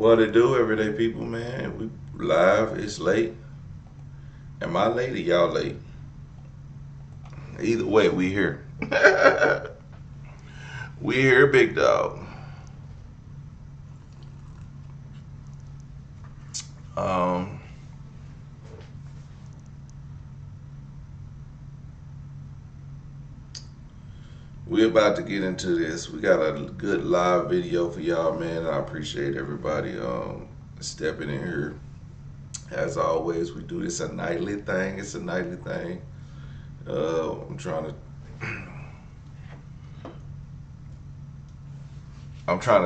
What it do, everyday people, man? We live. It's late. Am I late or y'all late? Either way, we here. We here, big dog. Um, we about to get into this. We got a good live video for y'all, man. I appreciate everybody stepping in here. As always, we do this a nightly thing. It's a nightly thing. I'm trying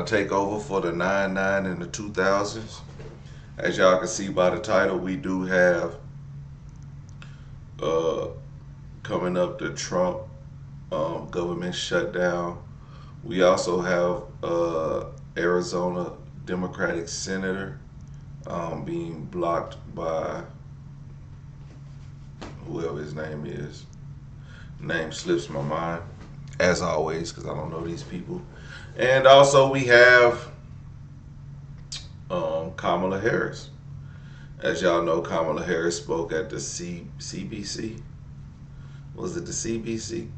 to take over for the 99 and the 2000s. As y'all can see by the title, we do have coming up the Trump government shutdown. We also have Arizona Democratic Senator being blocked by whoever his name is. Name slips my mind, as always, because I don't know these people. And also we have Kamala Harris. As y'all know, Kamala Harris spoke at the CBC. Was it the CBC?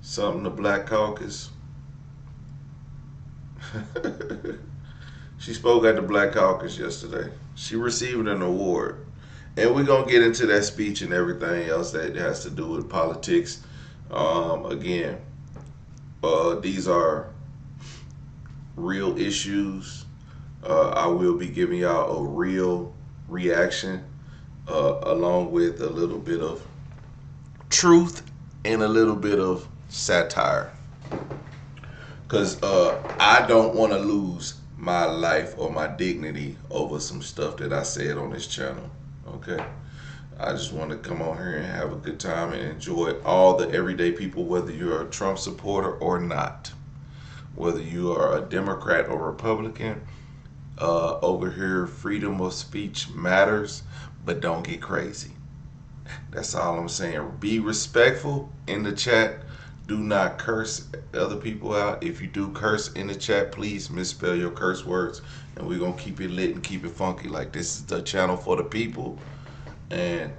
Something, the Black Caucus. She spoke at the Black Caucus yesterday. She received an award. And we're going to get into that speech and everything else that has to do with politics. Again, these are real issues. I will be giving y'all a real reaction along with a little bit of truth and a little bit of satire. Because I don't want to lose my life or my dignity over some stuff that I said on this channel. Okay, I just want to come on here and have a good time and enjoy all the everyday people, whether you're a Trump supporter or not, whether you are a Democrat or Republican. Over here, freedom of speech matters, but don't get crazy. That's all I'm saying. Be respectful in the chat. Do not curse other people out. If you do curse in the chat, please misspell your curse words. And we're going to keep it lit and keep it funky. Like, this is the channel for the people. And,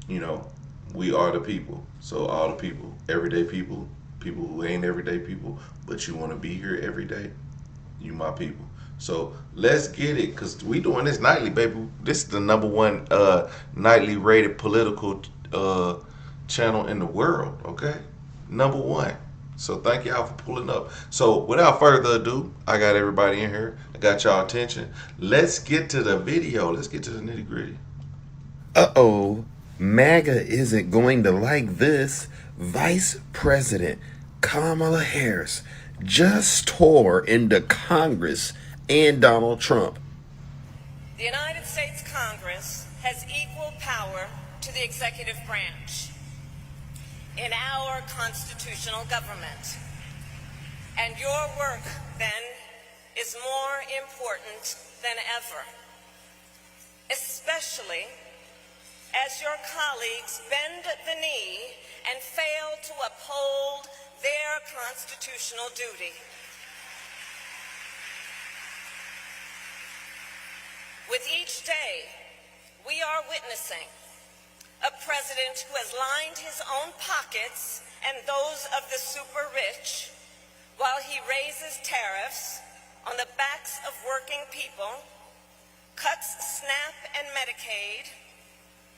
you know, we are the people. So all the people, everyday people, people who ain't everyday people, but you want to be here every day, you my people. So let's get it, because we doing this nightly, baby. This is the #1 nightly rated political channel in the world, okay? #1. So thank y'all for pulling up. So without further ado, I got everybody in here. I got y'all attention. Let's get to the video. Let's get to the nitty gritty. Uh-oh, MAGA isn't going to like this. Vice President Kamala Harris just tore into Congress and Donald Trump. The United States Congress has equal power to the executive branch in our constitutional government. And your work, then, is more important than ever, especially as your colleagues bend the knee and fail to uphold their constitutional duty. With each day, we are witnessing a president who has lined his own pockets and those of the super rich while he raises tariffs on the backs of working people, cuts SNAP and Medicaid,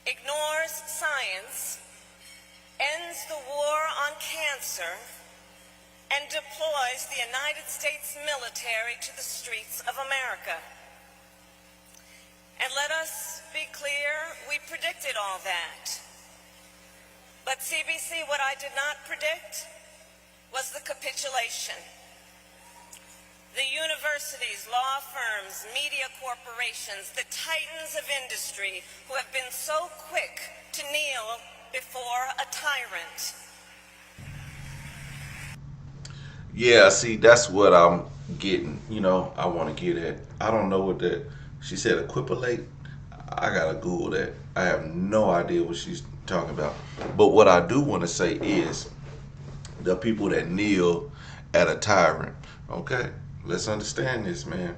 ignores science, ends the war on cancer, and deploys the United States military to the streets of America. And let us be clear, we predicted all that. But CBC, what I did not predict was the capitulation. The universities, law firms, media corporations, the titans of industry who have been so quick to kneel before a tyrant. Yeah, see, that's what I'm getting. You know, I want to get at. I don't know what that. She said equipolate. I gotta Google that. I have no idea what she's talking about. But what I do want to say is the people that kneel at a tyrant. Okay, let's understand this, man.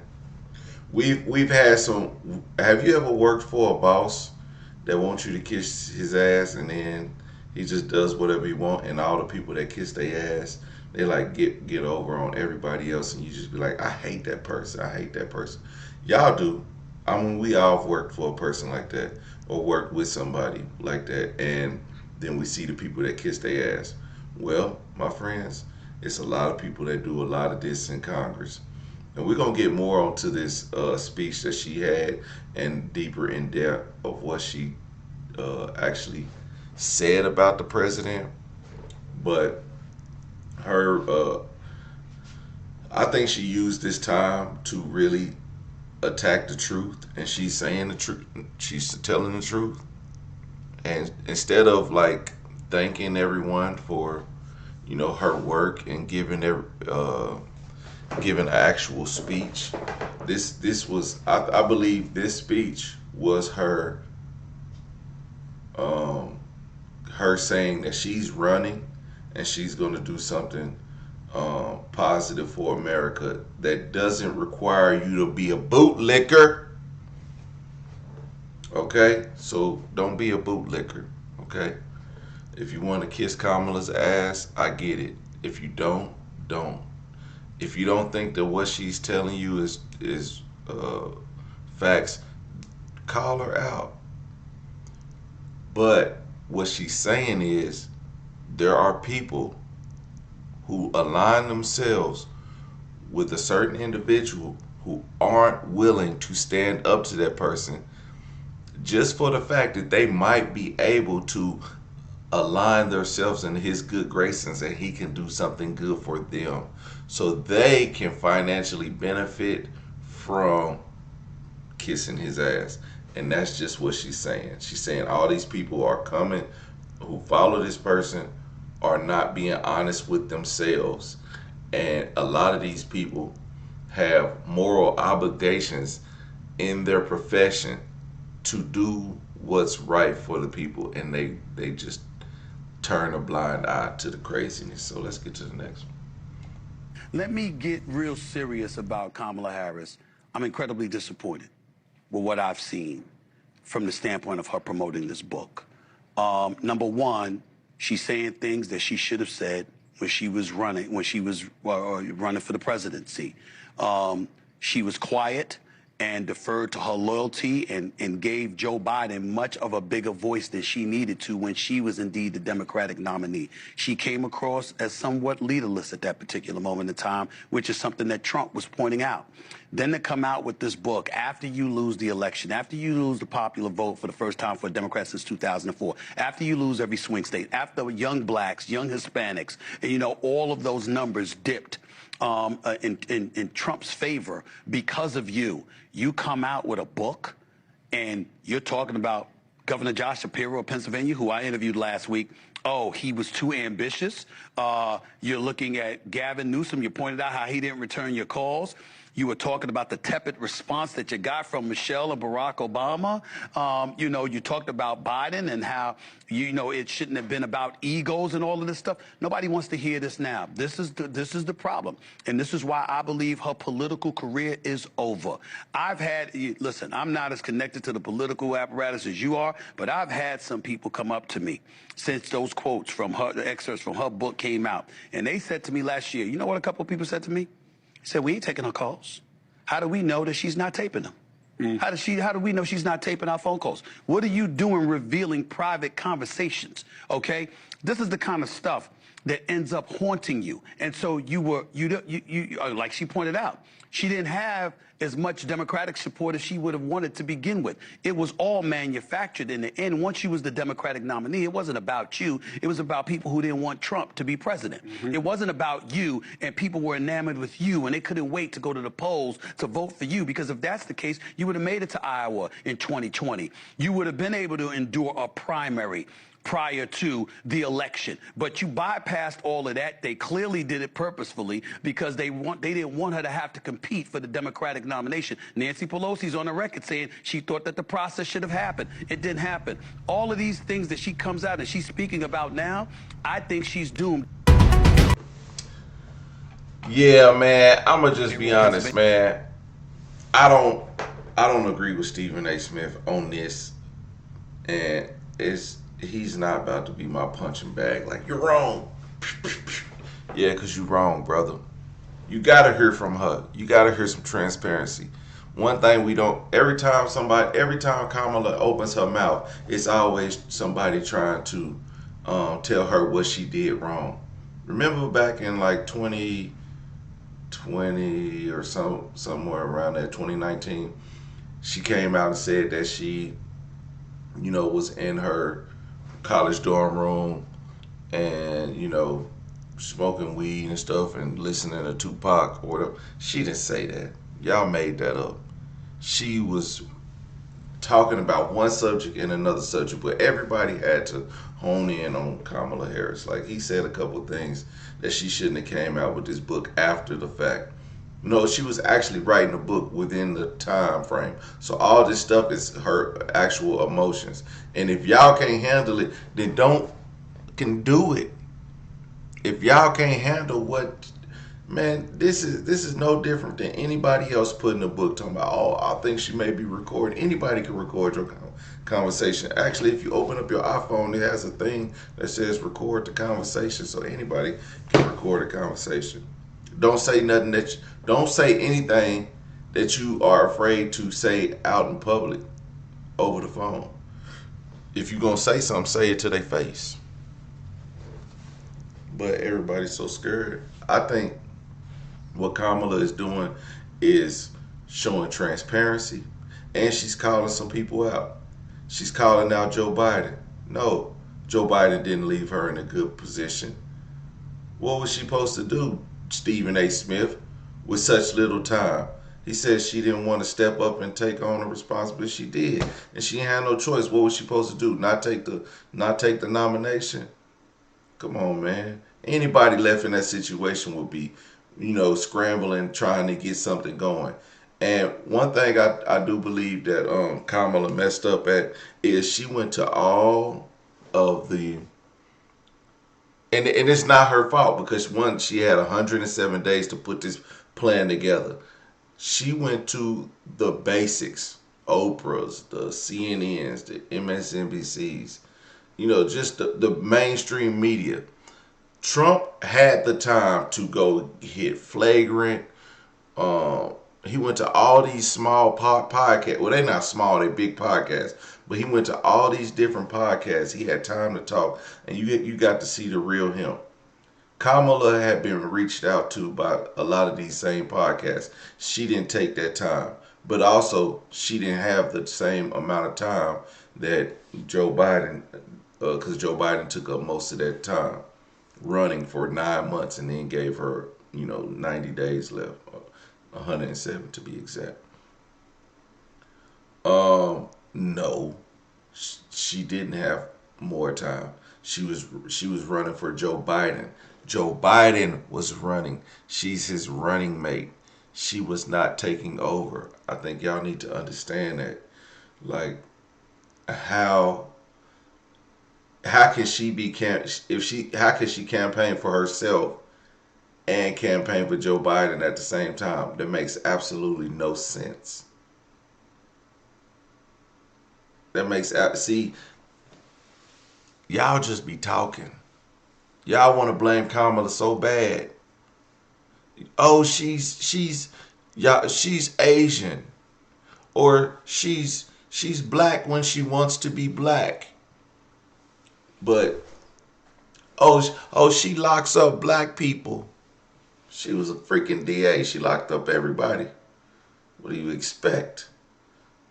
we've had some. Have you ever worked for a boss that wants you to kiss his ass, and then he just does whatever he want, and all the people that kiss their ass, they like get over on everybody else, and you just be like, I hate that person. I hate that person. Y'all do. I mean, we all have worked for a person like that, or worked with somebody like that, and then we see the people that kiss their ass. Well, my friends, it's a lot of people that do a lot of this in Congress. And we're going to get more onto this speech that she had and deeper in depth of what she actually said about the president. But I think she used this time to really attack the truth. And she's saying the truth. She's telling the truth. And instead of like thanking everyone for, her work and giving an actual speech. This was I believe this speech was her saying that she's running and she's going to do something positive for America that doesn't require you to be a bootlicker. Okay, so don't be a bootlicker. Okay, if you want to kiss Kamala's ass, I get it. If you don't. If you don't think that what she's telling you is facts, call her out. But what she's saying is there are people who align themselves with a certain individual who aren't willing to stand up to that person just for the fact that they might be able to align themselves in his good graces and he can do something good for them so they can financially benefit from kissing his ass. And that's just what she's saying. She's saying all these people are coming who follow this person are not being honest with themselves. And a lot of these people have moral obligations in their profession to do what's right for the people, and they just turn a blind eye to the craziness. So let's get to the next one. Let me get real serious about Kamala Harris. I'm incredibly disappointed with what I've seen from the standpoint of her promoting this book. Number one, she's saying things that she should have said when she was running for the presidency. She was quiet and deferred to her loyalty and gave Joe Biden much of a bigger voice than she needed to when she was indeed the Democratic nominee. She came across as somewhat leaderless at that particular moment in time, which is something that Trump was pointing out. Then to come out with this book after you lose the election, after you lose the popular vote for the first time for a Democrat since 2004, after you lose every swing state, after young blacks, young Hispanics, all of those numbers dipped in Trump's favor because of you. You come out with a book and you're talking about Governor Josh Shapiro of Pennsylvania, who I interviewed last week. Oh, he was too ambitious. You're looking at Gavin Newsom. You pointed out how he didn't return your calls. You were talking about the tepid response that you got from Michelle and Barack Obama. You talked about Biden and how, it shouldn't have been about egos and all of this stuff. Nobody wants to hear this now. This is the problem. And this is why I believe her political career is over. Listen, I'm not as connected to the political apparatus as you are, but I've had some people come up to me since those quotes from her, the excerpts from her book came out. And they said to me last year, you know what a couple of people said to me? Said, we ain't taking her calls. How do we know that she's not taping them? How do we know she's not taping our phone calls? What are you doing revealing private conversations? Okay? This is the kind of stuff that ends up haunting you. And so like she pointed out, she didn't have as much Democratic support as she would have wanted to begin with. It was all manufactured in the end. Once she was the Democratic nominee, it wasn't about you. It was about people who didn't want Trump to be president. It wasn't about you, and people were enamored with you, and they couldn't wait to go to the polls to vote for you, because if that's the case, you would have made it to Iowa in 2020. You would have been able to endure a primary prior to the election. But you bypassed all of that. They clearly did it purposefully because they didn't want her to have to compete for the Democratic nomination. Nancy Pelosi's on the record saying she thought that the process should have happened. It didn't happen. All of these things that she comes out and she's speaking about now, I think she's doomed. Yeah, man, I'm going to just be honest, man. I don't I don't agree with Stephen A. Smith on this, and he's not about to be my punching bag. Like, you're wrong. Yeah, because you're wrong, brother. You gotta hear from her. You gotta hear some transparency. One thing we don't. Every time Kamala opens her mouth, it's always somebody trying to tell her what she did wrong. Remember back in like 2020 or somewhere around that 2019, she came out and said that she, was in her college dorm room and smoking weed and stuff and listening to Tupac or whatever. She didn't say that. Y'all made that up. She was talking about one subject and another subject, but everybody had to hone in on Kamala Harris. Like, he said a couple of things that she shouldn't have came out with this book after the fact. No, she was actually writing a book within the time frame. So all this stuff is her actual emotions. And if y'all can't handle it, then don't can do it. If y'all can't handle what, man, this is no different than anybody else putting a book talking about, oh, I think she may be recording. Anybody can record your conversation. Actually, if you open up your iPhone, it has a thing that says record the conversation, so anybody can record a conversation. Don't say nothing don't say anything that you are afraid to say out in public over the phone. If you're gonna say something, say it to their face. But everybody's so scared. I think what Kamala is doing is showing transparency, and she's calling some people out. She's calling out Joe Biden. No, Joe Biden didn't leave her in a good position. What was she supposed to do, Stephen A. Smith, with such little time? He said she didn't want to step up and take on the responsibility. She did, and she had no choice. What was she supposed to do? Not take the nomination? Come on, man. Anybody left in that situation would be, scrambling, trying to get something going. And one thing I do believe that Kamala messed up at is she went to all of the, and it's not her fault because one, she had 107 days to put this plan together. She went to the basics, Oprah's, the CNNs, the MSNBCs, just the mainstream media. Trump had the time to go hit Flagrant. He went to all these small podcasts. Well, they're not small; they're big podcasts. But he went to all these different podcasts. He had time to talk, and you got to see the real him. Kamala had been reached out to by a lot of these same podcasts. She didn't take that time, but also she didn't have the same amount of time that Joe Biden, because Joe Biden took up most of that time running for 9 months and then gave her, 90 days left, 107 to be exact. No, she didn't have more time. She was running for Joe Biden. Joe Biden was running. She's his running mate. She was not taking over. I think y'all need to understand that. Like, how can she how can she campaign for herself and campaign for Joe Biden at the same time? That makes absolutely no sense. See, y'all just be talking. Y'all want to blame Kamala so bad. Oh, she's Asian, or she's black when she wants to be black. But she locks up black people. She was a freaking DA. She locked up everybody. What do you expect?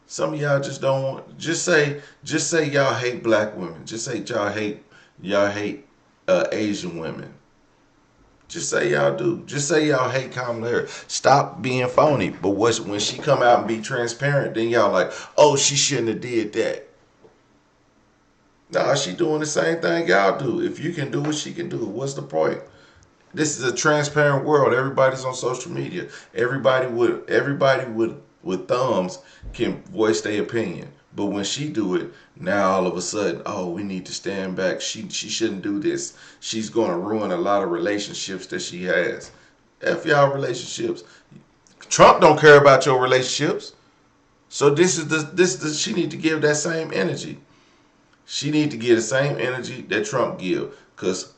Some of y'all just don't want. Just say y'all hate black women. Just say y'all hate Asian women. Just say y'all do. Just say y'all hate Kamala Harris. Stop being phony. But when she come out and be transparent, then y'all like, oh, she shouldn't have did that. Nah, she doing the same thing y'all do. If you can do what she can do, what's the point? This is a transparent world. Everybody's on social media. Everybody with thumbs can voice their opinion. But when she do it, now all of a sudden, oh, we need to stand back. She shouldn't do this. She's going to ruin a lot of relationships that she has. F y'all relationships. Trump don't care about your relationships. So she need to give that same energy. She need to give the same energy that Trump give. Cause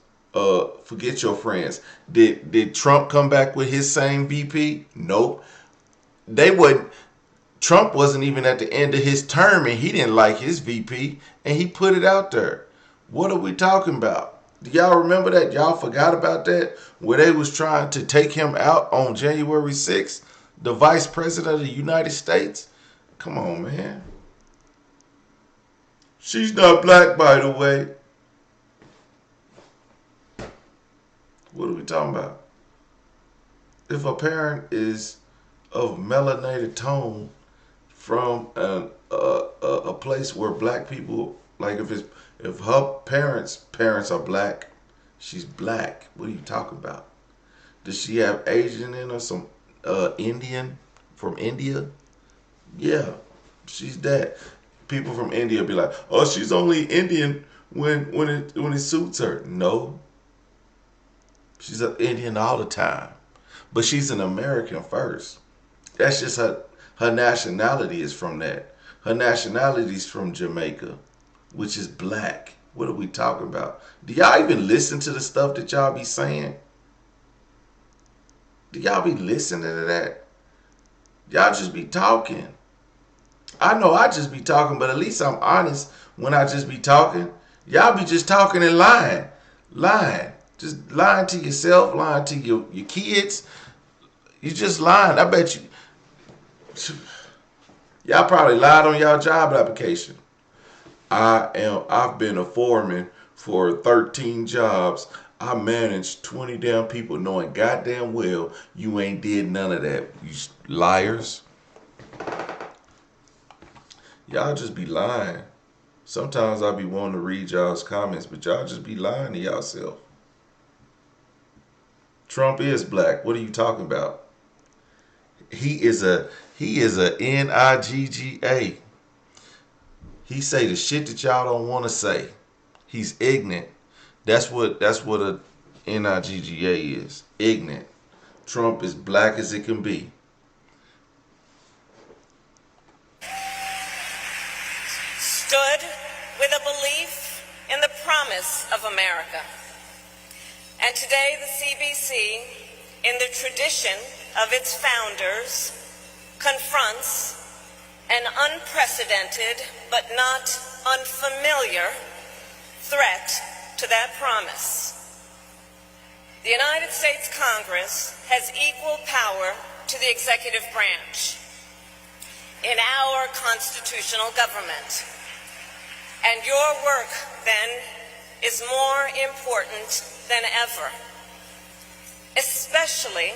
forget your friends. Did Trump come back with his same VP? Nope. They wouldn't. Trump wasn't even at the end of his term and he didn't like his VP and he put it out there. What are we talking about? Do y'all remember that? Y'all forgot about that? Where they was trying to take him out on January 6th, the vice president of the United States? Come on, man. She's not black, by the way. What are we talking about? If a parent is of melanated tone from a place where black people, like if her parents are black, she's black. What are you talking about? Does she have Asian in her? Some Indian from India? Yeah, she's that. People from India be like, oh, she's only Indian when it suits her. No, she's an Indian all the time, but she's an American first. That's just her nationality is from that. Her nationality is from Jamaica, which is black. What are we talking about? Do y'all even listen to the stuff that y'all be saying? Do y'all be listening to that? Y'all just be talking. I know I just be talking, but at least I'm honest when I just be talking. Y'all be just talking and lying. Lying. Just lying to yourself, lying to your kids. You just lying. I bet you. Y'all probably lied on y'all job application. I've been a foreman for 13 jobs. I managed 20 damn people knowing goddamn well you ain't did none of that. You liars. Y'all just be lying. Sometimes I be wanting to read y'all's comments, but y'all just be lying to y'allself. Trump is black. What are you talking about? He is a NIGGA. He say the shit that y'all don't want to say. He's ignorant. That's what a NIGGA is. Ignorant. Trump is black as it can be. Stood with a belief in the promise of America. And today the CBC, in the tradition of its founders, confronts an unprecedented but not unfamiliar threat to that promise. The United States Congress has equal power to the executive branch in our constitutional government. And your work, then, is more important than ever, especially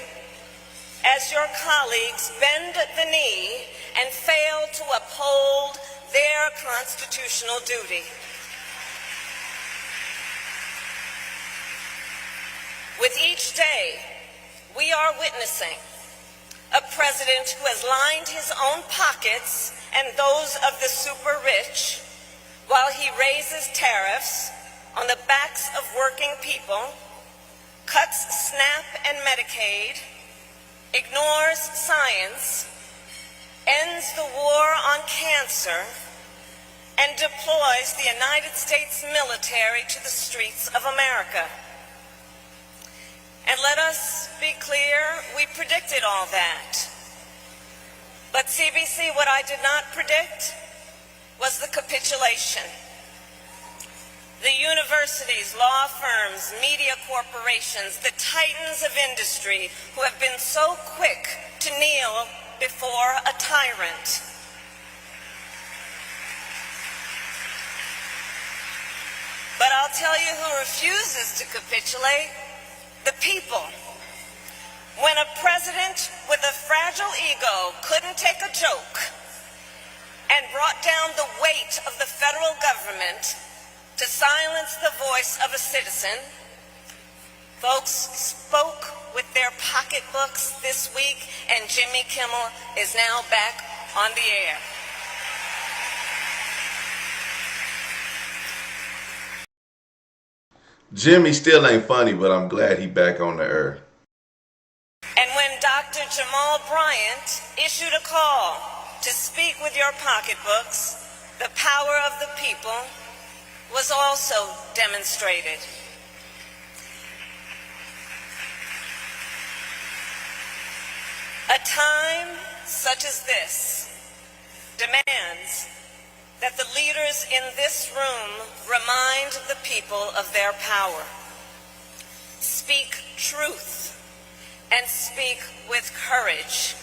as your colleagues bend the knee and fail to uphold their constitutional duty. With each day, we are witnessing a president who has lined his own pockets and those of the super rich while he raises tariffs on the backs of working people, cuts SNAP and Medicaid, ignores science, ends the war on cancer, and deploys the United States military to the streets of America. And let us be clear, we predicted all that. But CBC, what I did not predict was the capitulation. The universities, law firms, media corporations, the titans of industry who have been so quick to kneel before a tyrant. But I'll tell you who refuses to capitulate: the people. When a president with a fragile ego couldn't take a joke and brought down the weight of the federal government to silence the voice of a citizen, folks spoke with their pocketbooks this week, and Jimmy Kimmel is now back on the air. Jimmy still ain't funny, but I'm glad he back on the air. And when Dr. Jamal Bryant president issued a call to speak with your pocketbooks, the power of the people was also demonstrated. A time such as this demands that the leaders in this room remind the people of their power. Speak truth and speak with courage,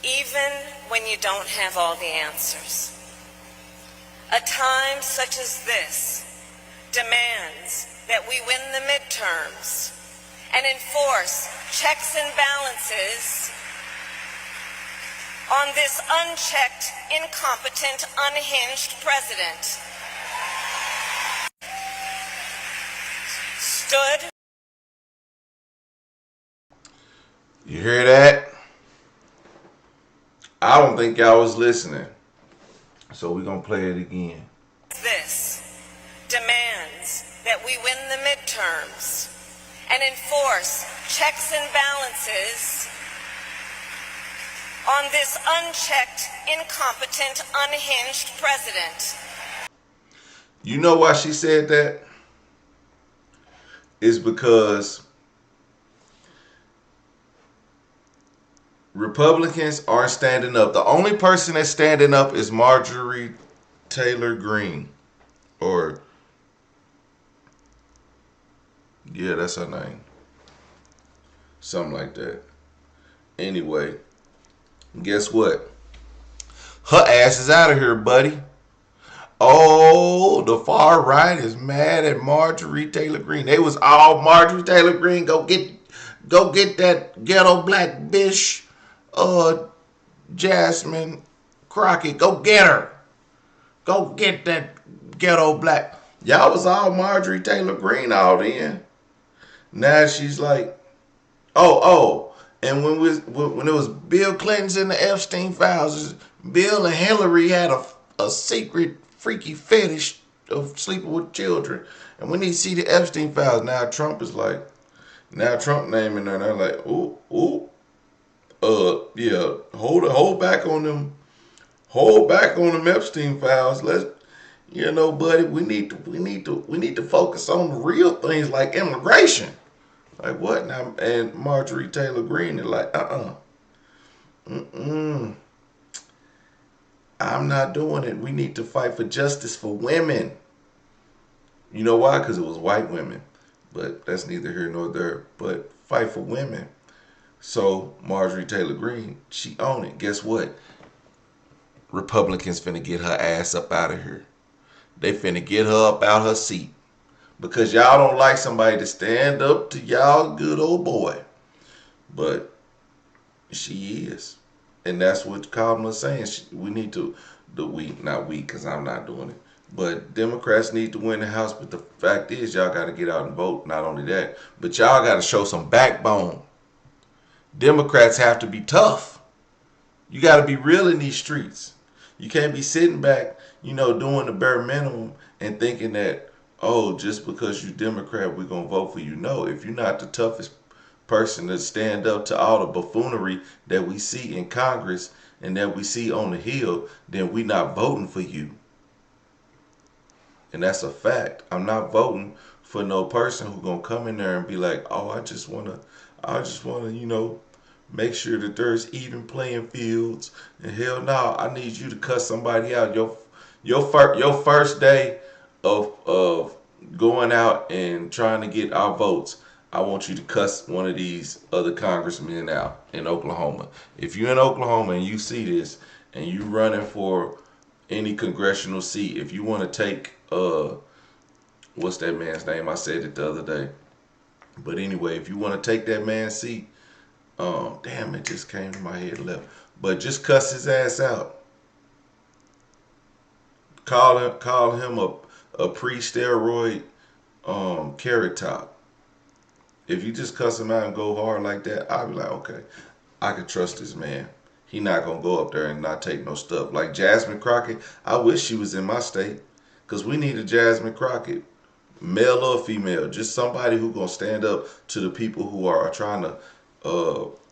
even when you don't have all the answers. A time such as this demands that we win the midterms and enforce checks and balances on this unchecked, incompetent, unhinged president. Stood. You hear that? I don't think y'all was listening. So we're going to play it again. This demands that we win the midterms and enforce checks and balances on this unchecked, incompetent, unhinged president. You know why she said that? It's because Republicans aren't standing up. The only person that's standing up is Marjorie Taylor Greene. Or, yeah, that's her name. Something like that. Anyway, guess what? Her ass is out of here, buddy. Oh, the far right is mad at Marjorie Taylor Greene. They was all Marjorie Taylor Greene. Go get that ghetto black bitch, Jasmine Crockett. Go get her. Go get that ghetto black. Y'all was all Marjorie Taylor Greene all then. Now she's like, oh, and when it was Bill Clinton's in the Epstein files, Bill and Hillary had a secret freaky fetish of sleeping with children. And when they see the Epstein files, now Trump naming her, and they're like, yeah, hold back on them Epstein files. Let's, buddy, we need to focus on the real things like immigration. Like what now? And Marjorie Taylor Greene is like, I'm not doing it. We need to fight for justice for women. You know why? Because it was white women. But that's neither here nor there. But fight for women. So Marjorie Taylor Greene, she owned it. Guess what? Republicans finna get her ass up out of here. They finna get her up out her seat. Because y'all don't like somebody to stand up to y'all good old boy. But she is. And that's what Kamala's saying. We need to, not we, because I'm not doing it. But Democrats need to win the House. But the fact is, y'all got to get out and vote. Not only that, but y'all got to show some backbone. Democrats have to be tough. You got to be real in these streets. You can't be sitting back, doing the bare minimum and thinking that, oh, just because you're Democrat, we're going to vote for you. No, if you're not the toughest person to stand up to all the buffoonery that we see in Congress and that we see on the Hill, then we're not voting for you. And that's a fact. I'm not voting for no person who's going to come in there and be like, oh, I just want to, make sure that there's even playing fields. And hell no, I need you to cuss somebody out. Your first day of going out and trying to get our votes, I want you to cuss one of these other congressmen out in Oklahoma. If you're in Oklahoma and you see this and you running for any congressional seat, if you want to take, what's that man's name? I said it the other day. But anyway, if you want to take that man's seat, damn, it just came to my head left. But just cuss his ass out. Call him a pre-steroid carrot top. If you just cuss him out and go hard like that, I'll be like, okay, I can trust this man. He not going to go up there and not take no stuff. Like Jasmine Crockett, I wish she was in my state. Because we need a Jasmine Crockett, male or female. Just somebody who going to stand up to the people who are trying to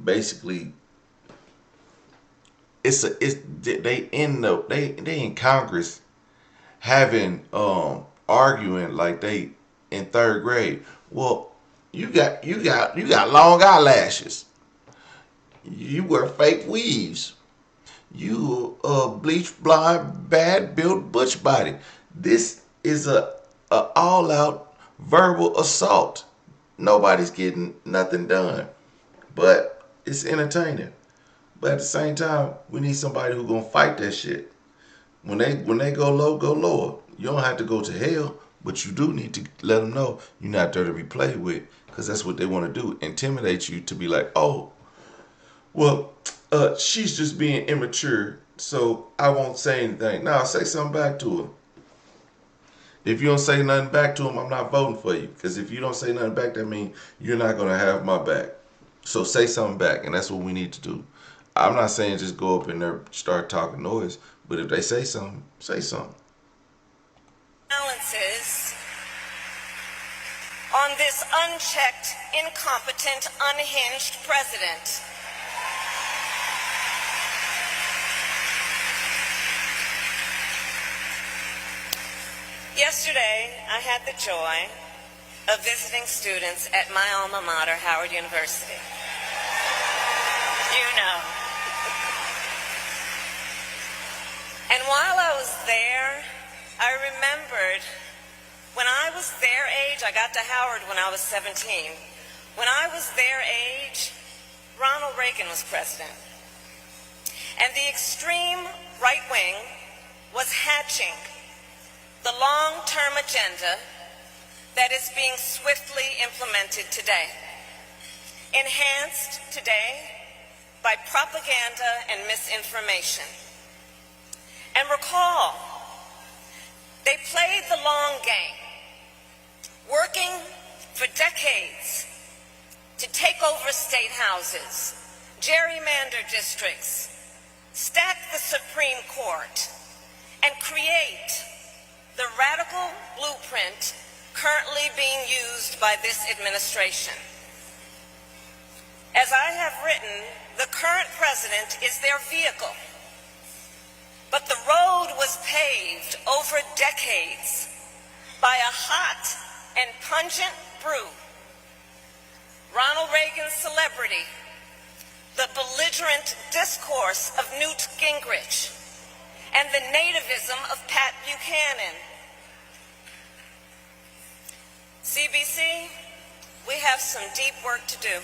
basically they in they in Congress having arguing like they in third grade. Well, you got long eyelashes. You wear fake weaves. You bleach blonde, bad built butch body. This is a all out verbal assault. Nobody's getting nothing done, but it's entertaining. But at the same time, we need somebody who's gonna fight that shit. When they go low, go lower. You don't have to go to hell, but you do need to let them know you're not there to be played with, because that's what they want to do. Intimidate you to be like, oh, well, she's just being immature, so I won't say anything. No, say something back to her. If you don't say nothing back to him, I'm not voting for you. Because if you don't say nothing back, that means you're not going to have my back. So say something back, and that's what we need to do. I'm not saying just go up in there start talking noise, but if they say something, say something. Balances on this unchecked, incompetent, unhinged president. Yesterday, I had the joy of visiting students at my alma mater, Howard University. You know. And while I was there, I remembered when I was their age, I got to Howard when I was 17. When I was their age, Ronald Reagan was president. And the extreme right wing was hatching the long-term agenda that is being swiftly implemented today, enhanced today by propaganda and misinformation. And recall, they played the long game, working for decades to take over state houses, gerrymander districts, stack the Supreme Court, and create the radical blueprint currently being used by this administration. As I have written, the current president is their vehicle, but the road was paved over decades by a hot and pungent brew. Ronald Reagan's celebrity, the belligerent discourse of Newt Gingrich, and the nativism of Pat Buchanan. CBC, we have some deep work to do.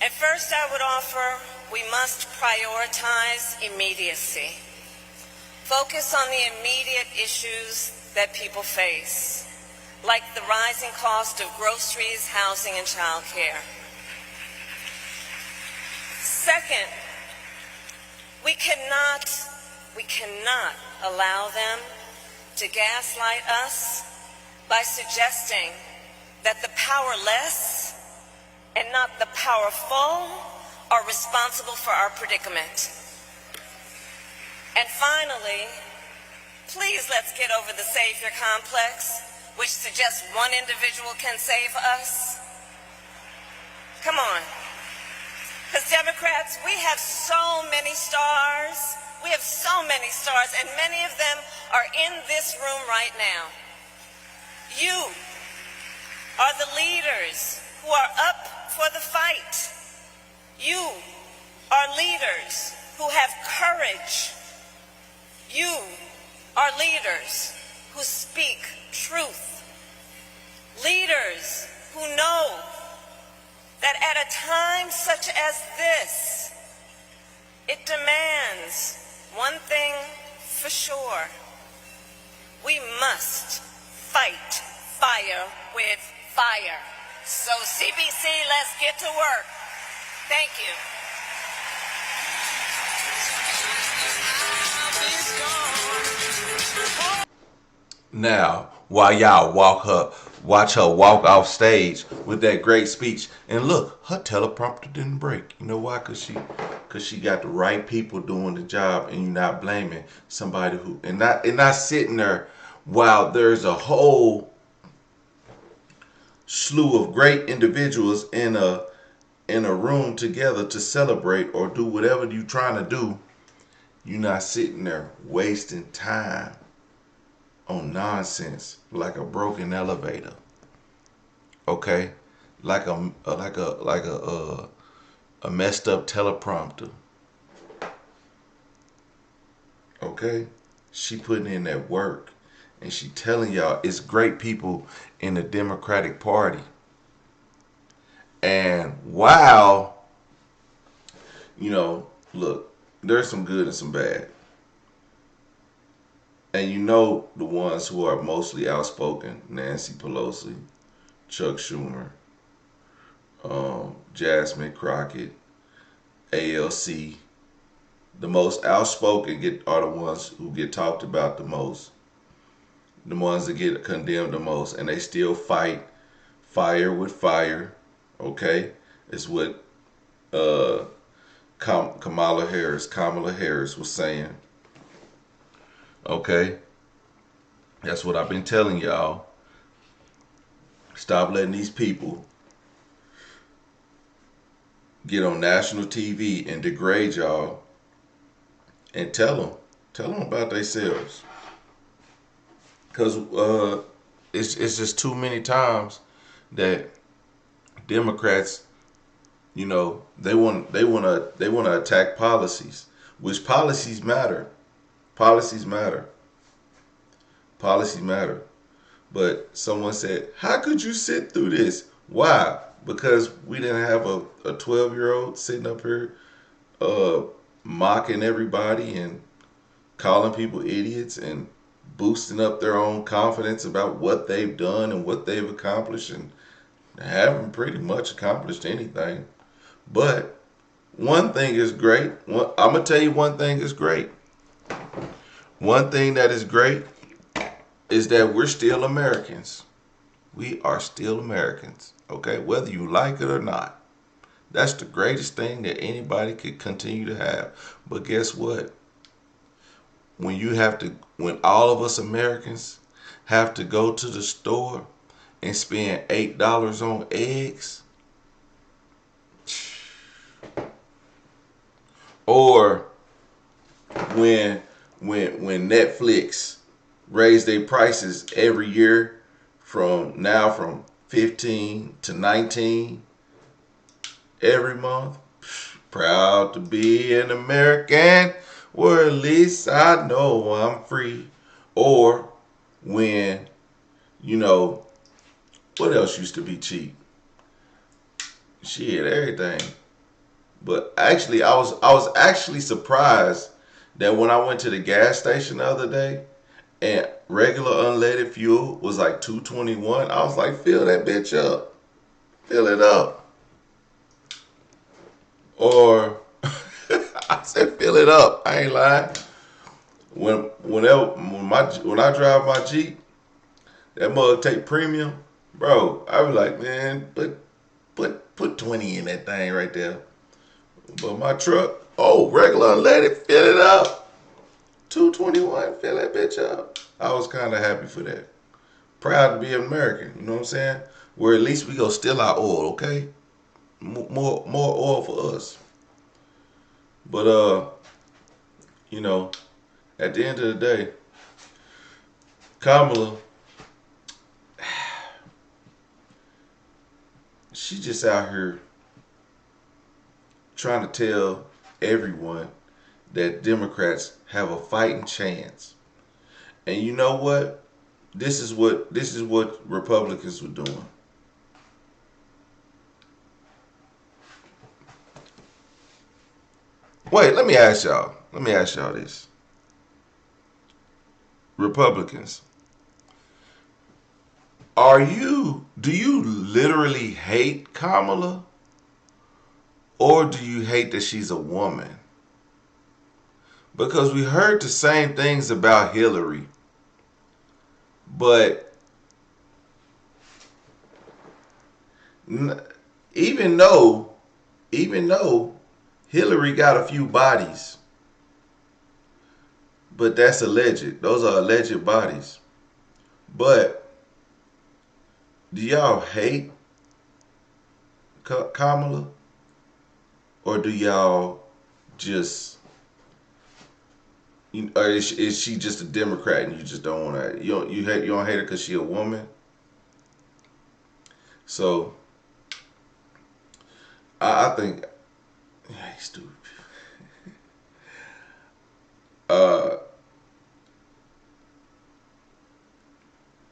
At first, I would offer we must prioritize immediacy. Focus on the immediate issues that people face, like the rising cost of groceries, housing, and child care. Second, we cannot allow them to gaslight us by suggesting that the powerless and not the powerful are responsible for our predicament. And finally, please let's get over the savior complex, which suggests one individual can save us. Come on. Because Democrats, we have so many stars. We have so many stars, and many of them are in this room right now. You are the leaders who are up for the fight. You are leaders who have courage. You are leaders who speak truth. Leaders who know that at a time such as this, it demands one thing for sure. We must fight fire with fire. So CBC, let's get to work. Thank you. Now, while y'all watch her walk off stage with that great speech, and look, her teleprompter didn't break. You know why? Cause she got the right people doing the job, and you're not blaming somebody who and not sitting there while there's a whole slew of great individuals in a in a room together to celebrate or do whatever you're trying to do, you're not sitting there wasting time on nonsense like a broken elevator. Okay? Like a messed up teleprompter. Okay? She putting in that work. And she telling y'all it's great people in the Democratic Party. And wow, look, there's some good and some bad. And the ones who are mostly outspoken, Nancy Pelosi, Chuck Schumer, Jasmine Crockett, ALC, the most outspoken are the ones who get talked about the most, the ones that get condemned the most, and they still fight fire with fire. Okay, it's what Kamala Harris was saying. Okay, that's what I've been telling y'all. Stop letting these people get on national TV and degrade y'all, and tell them about themselves. Because it's just too many times that Democrats, they want to attack policies, which policies matter. Policies matter. Policies matter. But someone said, "How could you sit through this?" Why? Because we didn't have a 12-year-old sitting up here mocking everybody and calling people idiots and boosting up their own confidence about what they've done and what they've accomplished, and haven't pretty much accomplished anything. But one thing is great. I'm going to tell you one thing is great. One thing that is great is that we're still Americans. We are still Americans, okay? Whether you like it or not. That's the greatest thing that anybody could continue to have. But guess what? When all of us Americans have to go to the store and spend $8 on eggs, or when Netflix raise their prices every year from 15 to 19 every month. Proud to be an American, or at least I know I'm free. Or when, what else used to be cheap? Shit, everything. But actually, I was actually surprised that when I went to the gas station the other day and regular unleaded fuel was like $2.21, I was like, fill that bitch up. Fill it up. Or I said, fill it up. I ain't lying. When I drive my Jeep, that mug take premium, bro. I was like, man, put 20 in that thing right there. But my truck, regular unleaded, fill it up. $2.21, fill that bitch up. I was kind of happy for that. Proud to be an American, you know what I'm saying? Where at least we go steal our oil, okay? More oil for us. But at the end of the day, Kamala, she just out here trying to tell everyone that Democrats have a fighting chance. And you know what? This is what Republicans were doing. Wait, let me ask y'all this. Republicans, do you literally hate Kamala? Or do you hate that she's a woman? Because we heard the same things about Hillary. But even though Hillary got a few bodies, but that's alleged. Those are alleged bodies. But do y'all hate Kamala? or do y'all just, or is she just a Democrat and you just don't want to? You don't hate her because she a woman. So I think, yeah, he's stupid. Uh,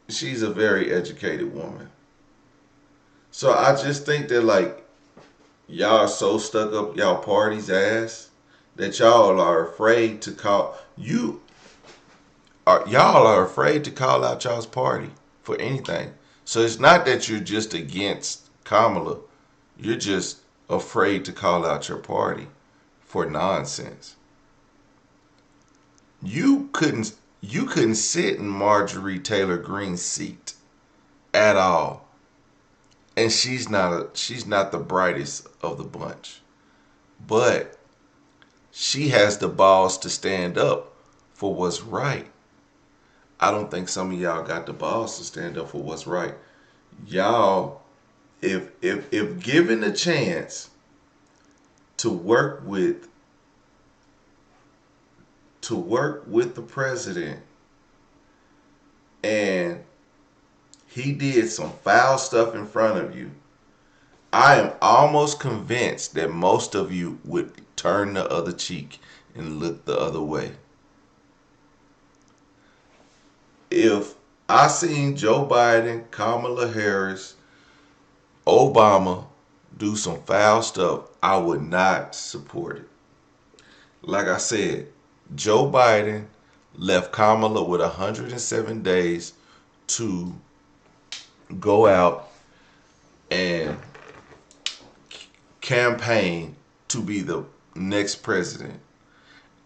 she's a very educated woman. So I just think that like y'all are so stuck up y'all party's ass that y'all are afraid to call y'all are afraid to call out y'all's party for anything. So it's not that you're just against Kamala. You're just afraid to call out your party for nonsense. You couldn't sit in Marjorie Taylor Greene's seat at all. And she's not the brightest of the bunch. But she has the balls to stand up for what's right. I don't think some of y'all got the balls to stand up for what's right. Y'all, if given the chance to work with the president and he did some foul stuff in front of you, I am almost convinced that most of you would turn the other cheek and look the other way. If I seen Joe Biden, Kamala Harris, Obama do some foul stuff, I would not support it. Like I said, Joe Biden left Kamala with 107 days to go out and campaign to be the next president.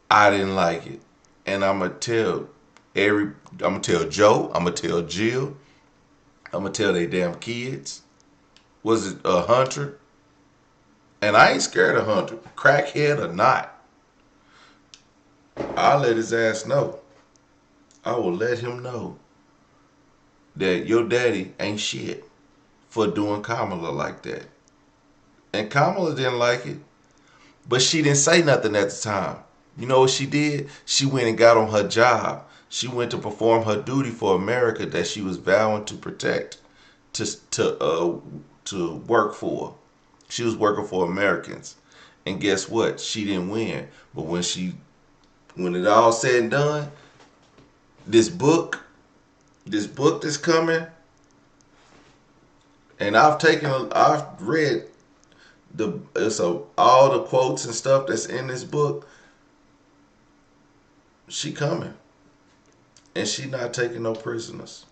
I didn't like it. And I'm gonna tell Joe, I'm gonna tell Jill, I'm gonna tell they damn kids. Was it a Hunter? And I ain't scared of Hunter, crackhead or not. I'll let his ass know. I will let him know that your daddy ain't shit for doing Kamala like that. And Kamala didn't like it, but she didn't say nothing at the time. You know what she did? She went and got on her job. She went to perform her duty for America that she was vowing to protect, to work for. She was working for Americans. And guess what? She didn't win. But when it all said and done, this book that's coming, and I've read all the quotes and stuff that's in this book. She coming, and she not taking no prisoners.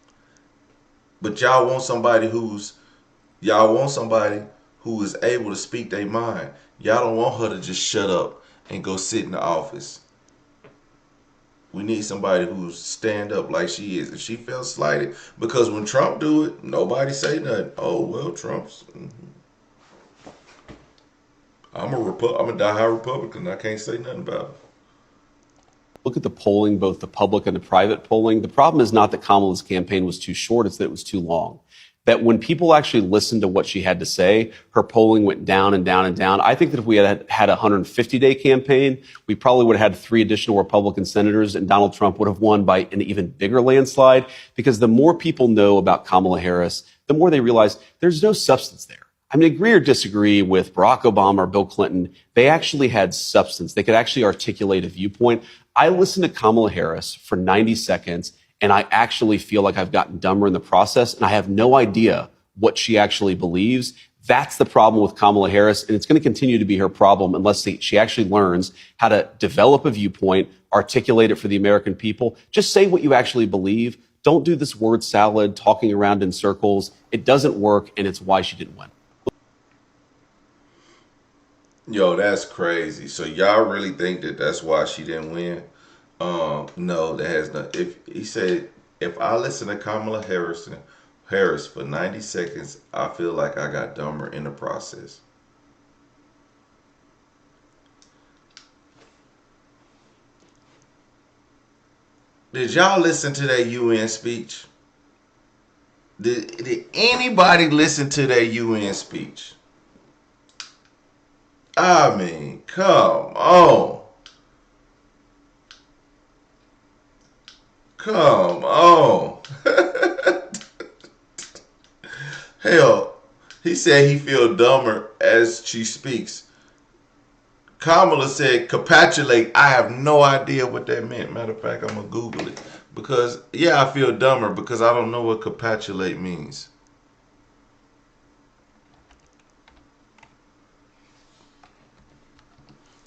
But y'all want somebody who is able to speak their mind. Y'all don't want her to just shut up and go sit in the office. We need somebody who's stand up like she is. If she felt slighted, because when Trump do it, nobody say nothing. Oh well, Trump's. I'm a diehard Republican. I can't say nothing about it. Look at the polling, both the public and the private polling. The problem is not that Kamala's campaign was too short, it's that it was too long. That when people actually listened to what she had to say, her polling went down and down and down. I think that if we had a 150-day campaign, we probably would have had 3 additional Republican senators, and Donald Trump would have won by an even bigger landslide, because the more people know about Kamala Harris, the more they realize there's no substance there. I mean, agree or disagree with Barack Obama or Bill Clinton, they actually had substance. They could actually articulate a viewpoint. I listened to Kamala Harris for 90 seconds, and I actually feel like I've gotten dumber in the process, and I have no idea what she actually believes. That's the problem with Kamala Harris, and it's going to continue to be her problem unless she actually learns how to develop a viewpoint, articulate it for the American people. Just say what you actually believe. Don't do this word salad, talking around in circles. It doesn't work, and it's why she didn't win. Yo, that's crazy. So y'all really think that that's why she didn't win? No, that has not. If he said, if I listen to Kamala Harris for 90 seconds, I feel like I got dumber in the process. Did y'all listen to that UN speech? Did anybody listen to that UN speech? I mean, come on. Come on. Hell, he said he feel dumber as she speaks. Kamala said capitulate. I have no idea what that meant. Matter of fact, I'm going to Google it. Because, yeah, I feel dumber because I don't know what capitulate means.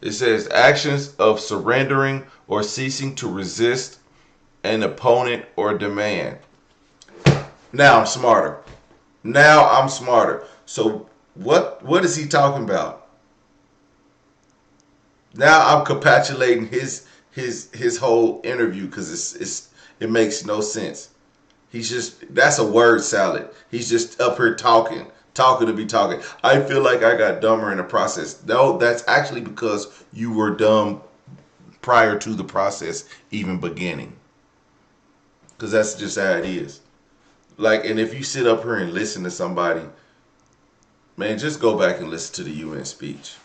It says actions of surrendering or ceasing to resist an opponent or demand. Now I'm smarter. Now I'm smarter. So what is he talking about? Now I'm capitulating his whole interview because it makes no sense. That's a word salad. He's just up here talking to be talking. I feel like I got dumber in the process. No, that's actually because you were dumb prior to the process even beginning. Because that's just how it is. Like, and if you sit up here and listen to somebody, man, just go back and listen to the UN speech.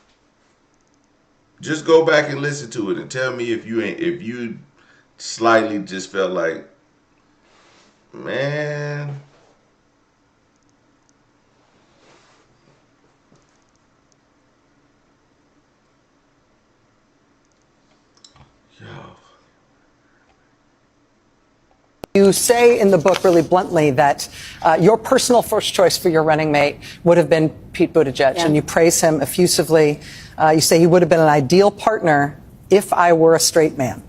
Just go back and listen to it and tell me if you slightly just felt like, man. Yo. You say in the book really bluntly that your personal first choice for your running mate would have been Pete Buttigieg, and you praise him effusively. You say he would have been an ideal partner if I were a straight man.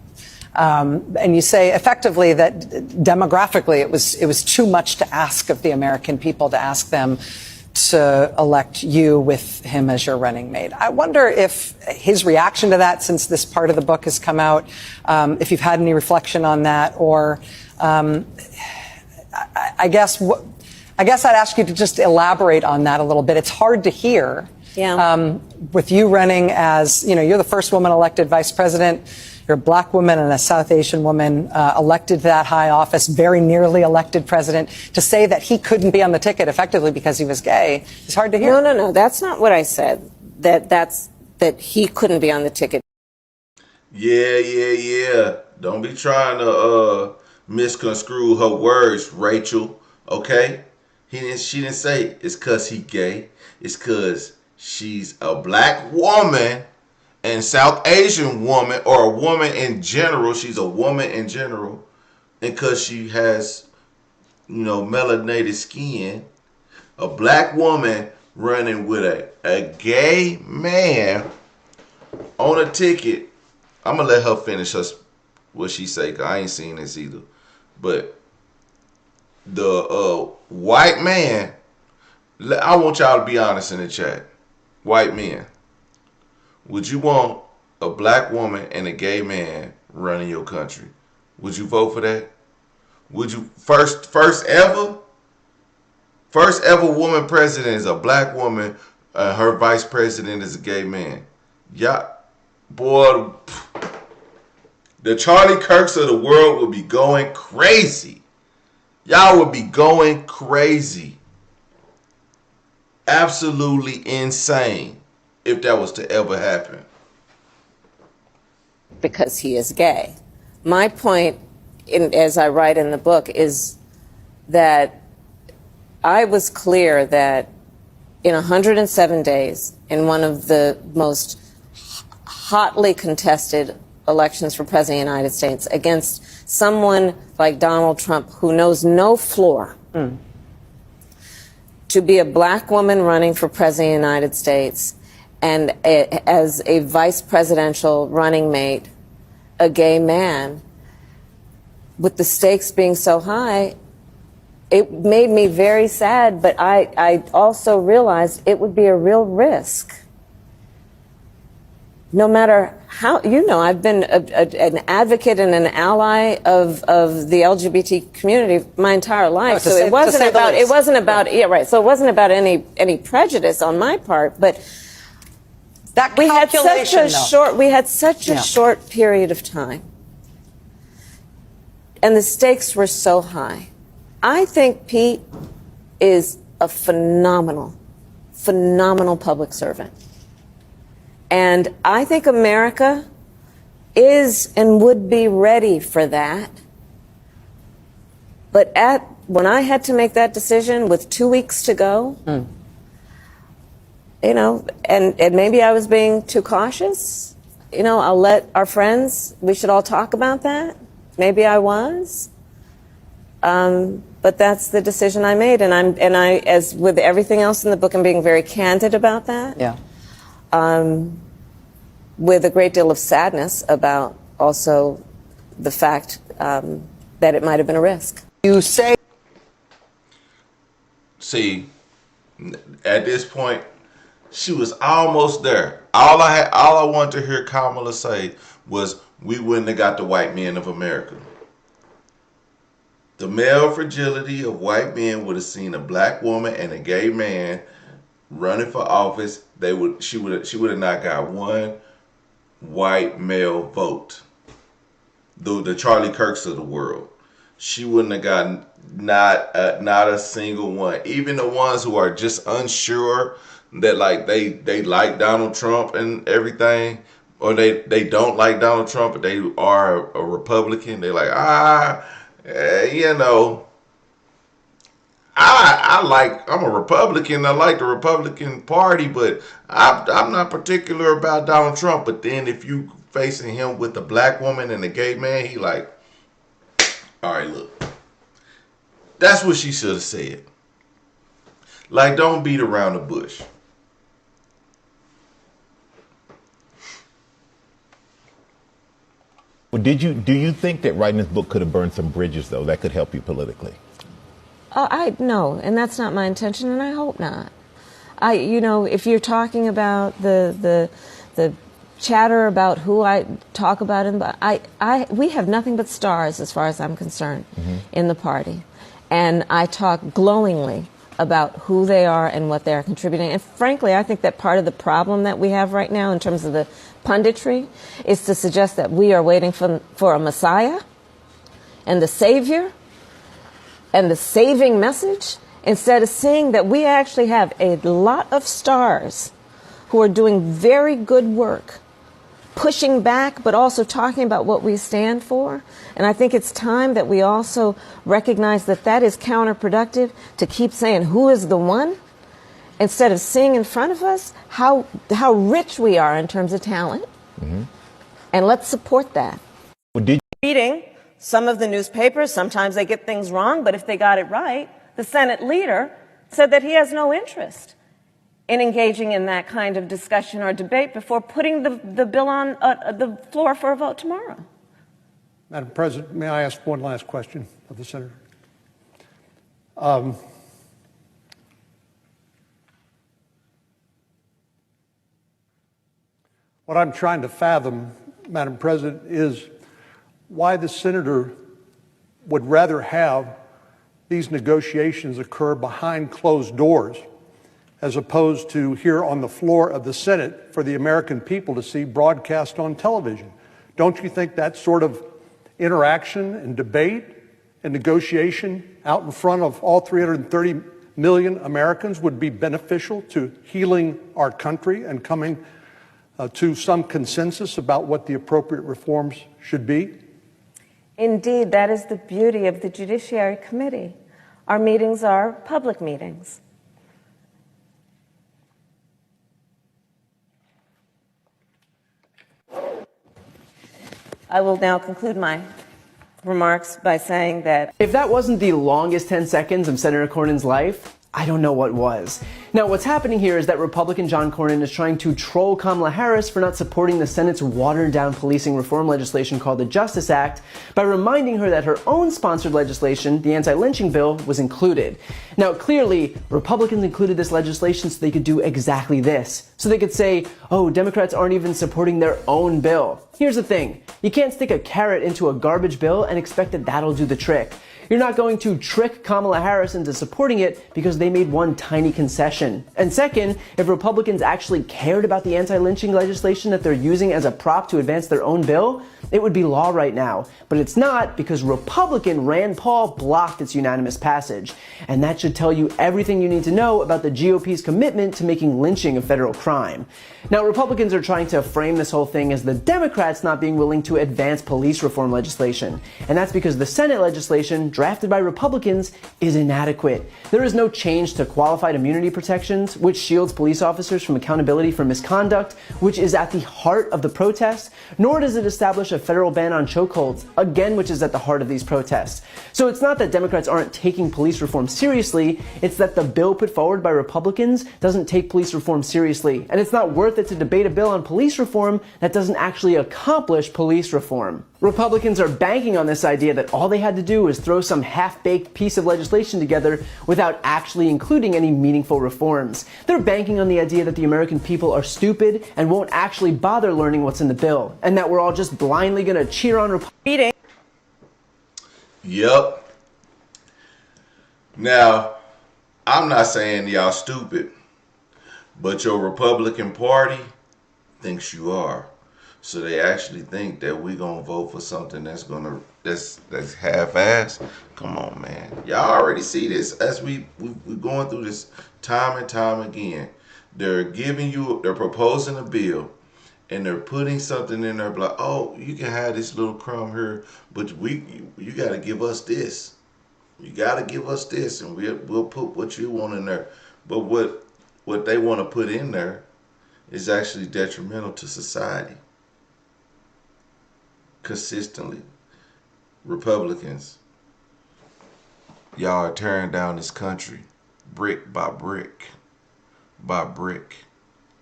And you say effectively that demographically it was too much to ask of the American people to ask them to elect you with him as your running mate. I wonder if his reaction to that, since this part of the book has come out, if you've had any reflection on that, or I guess I'd ask you to just elaborate on that a little bit. It's hard to hear. Yeah. With you running as, you're the first woman elected vice president. You're a black woman and a South Asian woman elected to that high office, very nearly elected president. To say that he couldn't be on the ticket effectively because he was gay is hard to hear. No. That's not what I said. That he couldn't be on the ticket. Yeah. Don't be trying to misconstrue her words, Rachel. Okay? She didn't say it's cause he gay. It's cause she's a black woman and South Asian woman, or a woman in general. She's a woman in general. And because she has, melanated skin, a black woman running with a gay man on a ticket. I'm going to let her finish what she say, because I ain't seen this either. But the white man, I want y'all to be honest in the chat. White men, would you want a black woman and a gay man running your country? Would you vote for that? Would you first ever woman president is a black woman, her vice president is a gay man? Yeah, boy, the Charlie Kirks of the world would be going crazy. Y'all would be going crazy. Absolutely insane if that was to ever happen. Because he is gay. My point, as I write in the book, is that I was clear that in 107 days, in one of the most hotly contested elections for President of the United States, against someone like Donald Trump who knows no floor, to be a black woman running for President of the United States and as a vice presidential running mate, a gay man, with the stakes being so high, it made me very sad, but I also realized it would be a real risk. No matter how, I've been an advocate and an ally of the LGBT community my entire life. So it wasn't about any prejudice on my part, but that we had such a short period of time, and the stakes were so high. I think Pete is a phenomenal public servant. And I think America is and would be ready for that. But when I had to make that decision with 2 weeks to go, you know, and maybe I was being too cautious. You know, I'll let our friends, we should all talk about that. Maybe I was. But that's the decision I made. And I, as with everything else in the book, I'm being very candid about that. Yeah. With a great deal of sadness about also the fact that it might have been a risk. You say. See, at this point, she was almost there. All I wanted to hear Kamala say was, "We wouldn't have got the white men of America." The male fragility of white men would have seen a black woman and a gay man running for office. She would have not got one white male vote. The Charlie Kirks of the world. She wouldn't have gotten not a single one. Even the ones who are just unsure that like they like Donald Trump and everything, or they don't like Donald Trump, but they are a Republican. They're like, you know, I'm a Republican. I like the Republican Party, but I'm not particular about Donald Trump. But then if you facing him with a black woman and a gay man, he like, all right, look, that's what she should have said. Like, don't beat around the bush. Well, do you think that writing this book could have burned some bridges, though, that could help you politically? No, and that's not my intention, and I hope not. You know, if you're talking about the chatter about who I talk about, we have nothing but stars as far as I'm concerned in the party, and I talk glowingly about who they are and what they are contributing. And frankly, I think that part of the problem that we have right now in terms of the punditry is to suggest that we are waiting for a Messiah and the Savior and the saving message, instead of seeing that we actually have a lot of stars who are doing very good work, pushing back, but also talking about what we stand for. And I think it's time that we also recognize that that is counterproductive, to keep saying who is the one, instead of seeing in front of us how rich we are in terms of talent. And let's support that. Well, Reading some of the newspapers, sometimes they get things wrong, but if they got it right, the Senate leader said that he has no interest in engaging in that kind of discussion or debate before putting the bill on the floor for a vote tomorrow. Madam President, may I ask one last question of the Senator? What I'm trying to fathom, Madam President, is why the Senator would rather have these negotiations occur behind closed doors as opposed to here on the floor of the Senate for the American people to see broadcast on television. Don't you think that sort of interaction and debate and negotiation out in front of all 330 million Americans would be beneficial to healing our country and coming to some consensus about what the appropriate reforms should be? Indeed, that is the beauty of the Judiciary Committee. Our meetings are public meetings. I will now conclude my remarks by saying that if that wasn't the longest 10 seconds of Senator Cornyn's life, I don't know what was. Now, what's happening here is that Republican John Cornyn is trying to troll Kamala Harris for not supporting the Senate's watered-down policing reform legislation called the Justice Act by reminding her that her own sponsored legislation, the anti-lynching bill, was included. Now, clearly, Republicans included this legislation so they could do exactly this. So they could say, oh, Democrats aren't even supporting their own bill. Here's the thing. You can't stick a carrot into a garbage bill and expect that that'll do the trick. You're not going to trick Kamala Harris into supporting it because they made one tiny concession. And second, if Republicans actually cared about the anti-lynching legislation that they're using as a prop to advance their own bill, it would be law right now. But it's not, because Republican Rand Paul blocked its unanimous passage. And that should tell you everything you need to know about the GOP's commitment to making lynching a federal crime. Now, Republicans are trying to frame this whole thing as the Democrats not being willing to advance police reform legislation. And that's because the Senate legislation, drafted by Republicans, is inadequate. There is no change to qualified immunity protections, which shields police officers from accountability for misconduct, which is at the heart of the protest, nor does it establish a federal ban on chokeholds, again, which is at the heart of these protests. So it's not that Democrats aren't taking police reform seriously, it's that the bill put forward by Republicans doesn't take police reform seriously. And it's not worth it to debate a bill on police reform that doesn't actually accomplish police reform. Republicans are banking on this idea that all they had to do was throw some half-baked piece of legislation together without actually including any meaningful reforms. They're banking on the idea that the American people are stupid and won't actually bother learning what's in the bill, and that we're all just blindly going to cheer on Republicans. Yep. Now, I'm not saying y'all stupid, but your Republican Party thinks you are. So they actually think that we gonna vote for something that's half-assed. Come on, man. Y'all already see this as we're going through this time and time again. They're proposing a bill, and they're putting something in there like, oh, you can have this little crumb here, but you got to give us this. You got to give us this, and we'll put what you want in there. But what they want to put in there is actually detrimental to society. Consistently, Republicans, y'all are tearing down this country brick by brick by brick.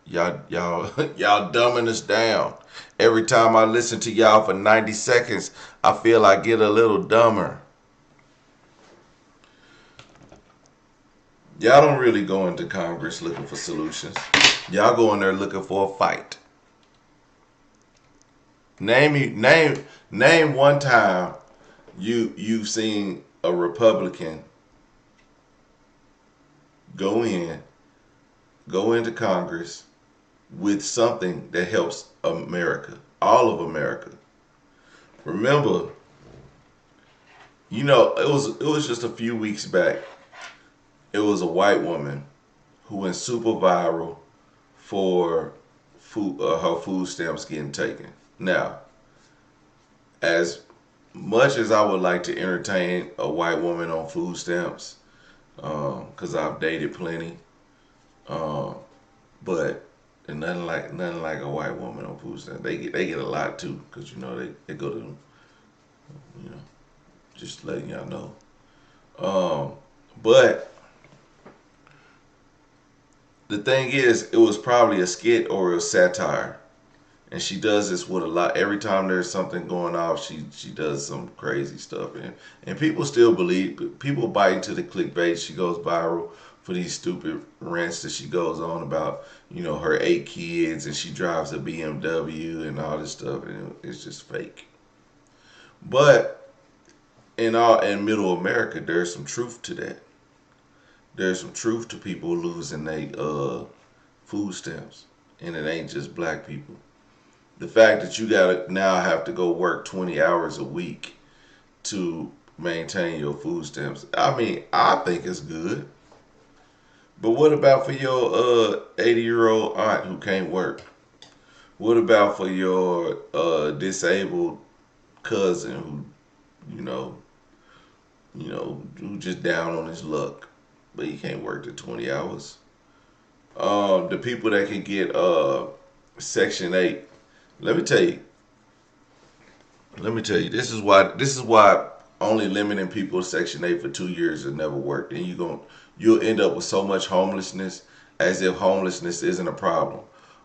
Y'all dumbing us down. Every time I listen to y'all for 90 seconds, I feel I get a little dumber. Y'all don't really go into Congress looking for solutions. Y'all go in there looking for a fight. Name one time you've seen a Republican go into Congress with something that helps America, all of America. Remember, it was just a few weeks back. It was a white woman who went super viral for her food stamps getting taken. Now, as much as I would like to entertain a white woman on food stamps, because I've dated plenty, but nothing like a white woman on food stamps. They get a lot too, because they go to them, just letting y'all know. But the thing is, it was probably a skit or a satire. And she does this with a lot. Every time there's something going off, she does some crazy stuff. And people still believe, people bite into the clickbait. She goes viral for these stupid rants that she goes on about, her 8 kids, and she drives a BMW and all this stuff. And it's just fake. But in middle America, there's some truth to that. There's some truth to people losing their food stamps. And it ain't just black people. The fact that you gotta now have to go work 20 hours a week to maintain your food stamps, I mean, I think it's good. But what about for your 80-year-old aunt who can't work? What about for your disabled cousin who, who just down on his luck, but he can't work the 20 hours? The people that can get Section 8. Let me tell you, this is why only limiting people to Section 8 for 2 years has never worked. And you'll end up with so much homelessness, as if homelessness isn't a problem.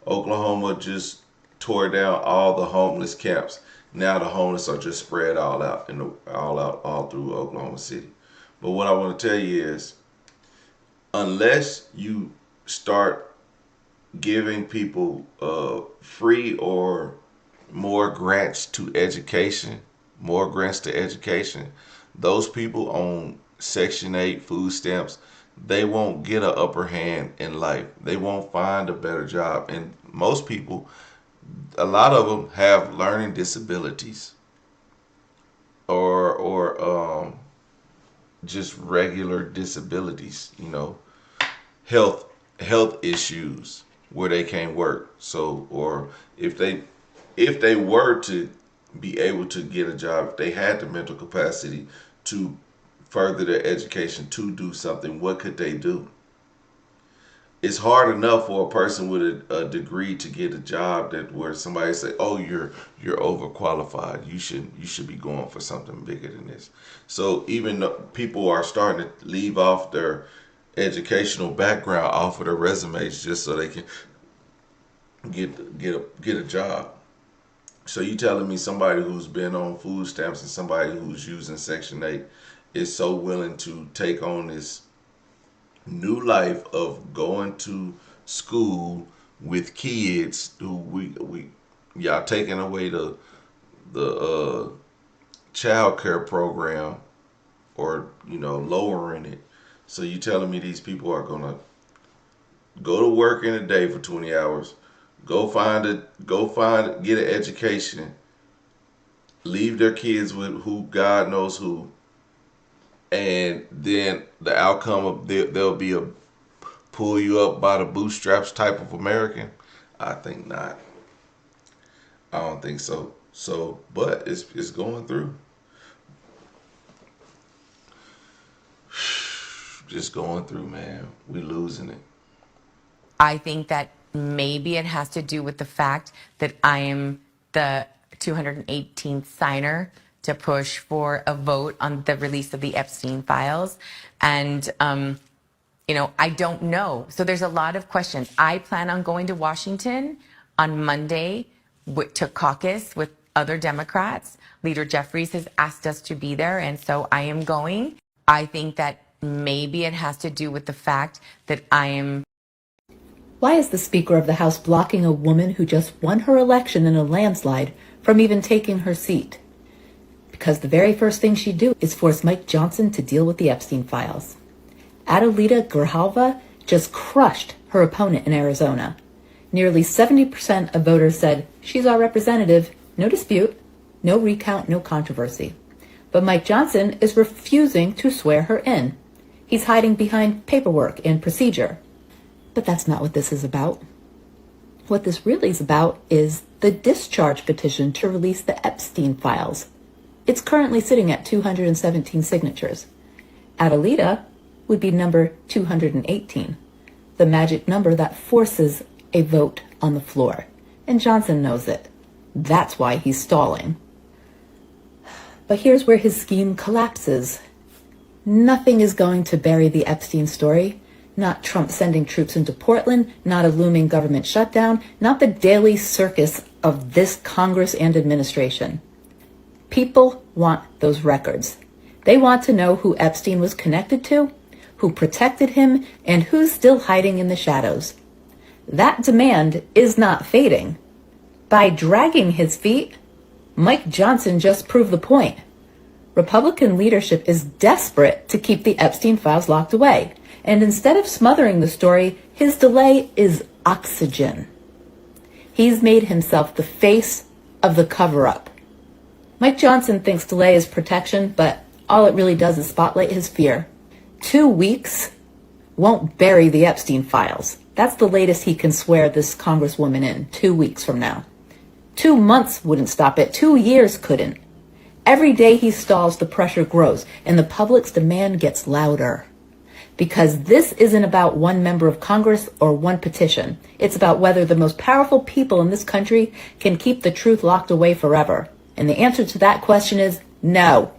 Oklahoma just tore down all the homeless camps. Now the homeless are just spread all through Oklahoma City. But what I want to tell you is, unless you start giving people free or more grants to education, those people on Section 8 food stamps, they won't get an upper hand in life. They won't find a better job. And most people, a lot of them have learning disabilities or just regular disabilities, health issues where they can't work. So, or if they were to be able to get a job, if they had the mental capacity to further their education to do something, what could they do? It's hard enough for a person with a degree to get a job that where somebody say, "Oh, you're overqualified. You should be going for something bigger than this." So even though people are starting to leave off their educational background off of their resumes just so they can get a job. So you telling me somebody who's been on food stamps and somebody who's using Section 8 is so willing to take on this new life of going to school with kids who we y'all taking away the child care program or lowering it. So you telling me these people are gonna go to work in a day for 20 hours, get an education, leave their kids with who God knows who, and then the outcome of there'll be a pull you up by the bootstraps type of American? I think not. I don't think so. So, but it's going through. Just going through, man. We losing it. I think that maybe it has to do with the fact that I am the 218th signer to push for a vote on the release of the Epstein files. And, I don't know. So there's a lot of questions. I plan on going to Washington on Monday to caucus with other Democrats. Leader Jeffries has asked us to be there, and so I am going. I think that maybe it has to do with the fact that I am. Why is the Speaker of the House blocking a woman who just won her election in a landslide from even taking her seat? Because the very first thing she'd do is force Mike Johnson to deal with the Epstein files. Adelita Grijalva just crushed her opponent in Arizona. Nearly 70% of voters said, she's our representative, no dispute, no recount, no controversy. But Mike Johnson is refusing to swear her in. He's hiding behind paperwork and procedure. But that's not what this is about. What this really is about is the discharge petition to release the Epstein files. It's currently sitting at 217 signatures. Adelita would be number 218, the magic number that forces a vote on the floor. And Johnson knows it. That's why he's stalling. But here's where his scheme collapses. Nothing is going to bury the Epstein story. Not Trump sending troops into Portland, not a looming government shutdown, not the daily circus of this Congress and administration. People want those records. They want to know who Epstein was connected to, who protected him, and who's still hiding in the shadows. That demand is not fading. By dragging his feet, Mike Johnson just proved the point. Republican leadership is desperate to keep the Epstein files locked away. And instead of smothering the story, his delay is oxygen. He's made himself the face of the cover-up. Mike Johnson thinks delay is protection, but all it really does is spotlight his fear. 2 weeks won't bury the Epstein files. That's the latest he can swear this Congresswoman in, 2 weeks from now. 2 months wouldn't stop it. 2 years couldn't. Every day he stalls, the pressure grows, and the public's demand gets louder. Because this isn't about one member of Congress or one petition. It's about whether the most powerful people in this country can keep the truth locked away forever. And the answer to that question is no.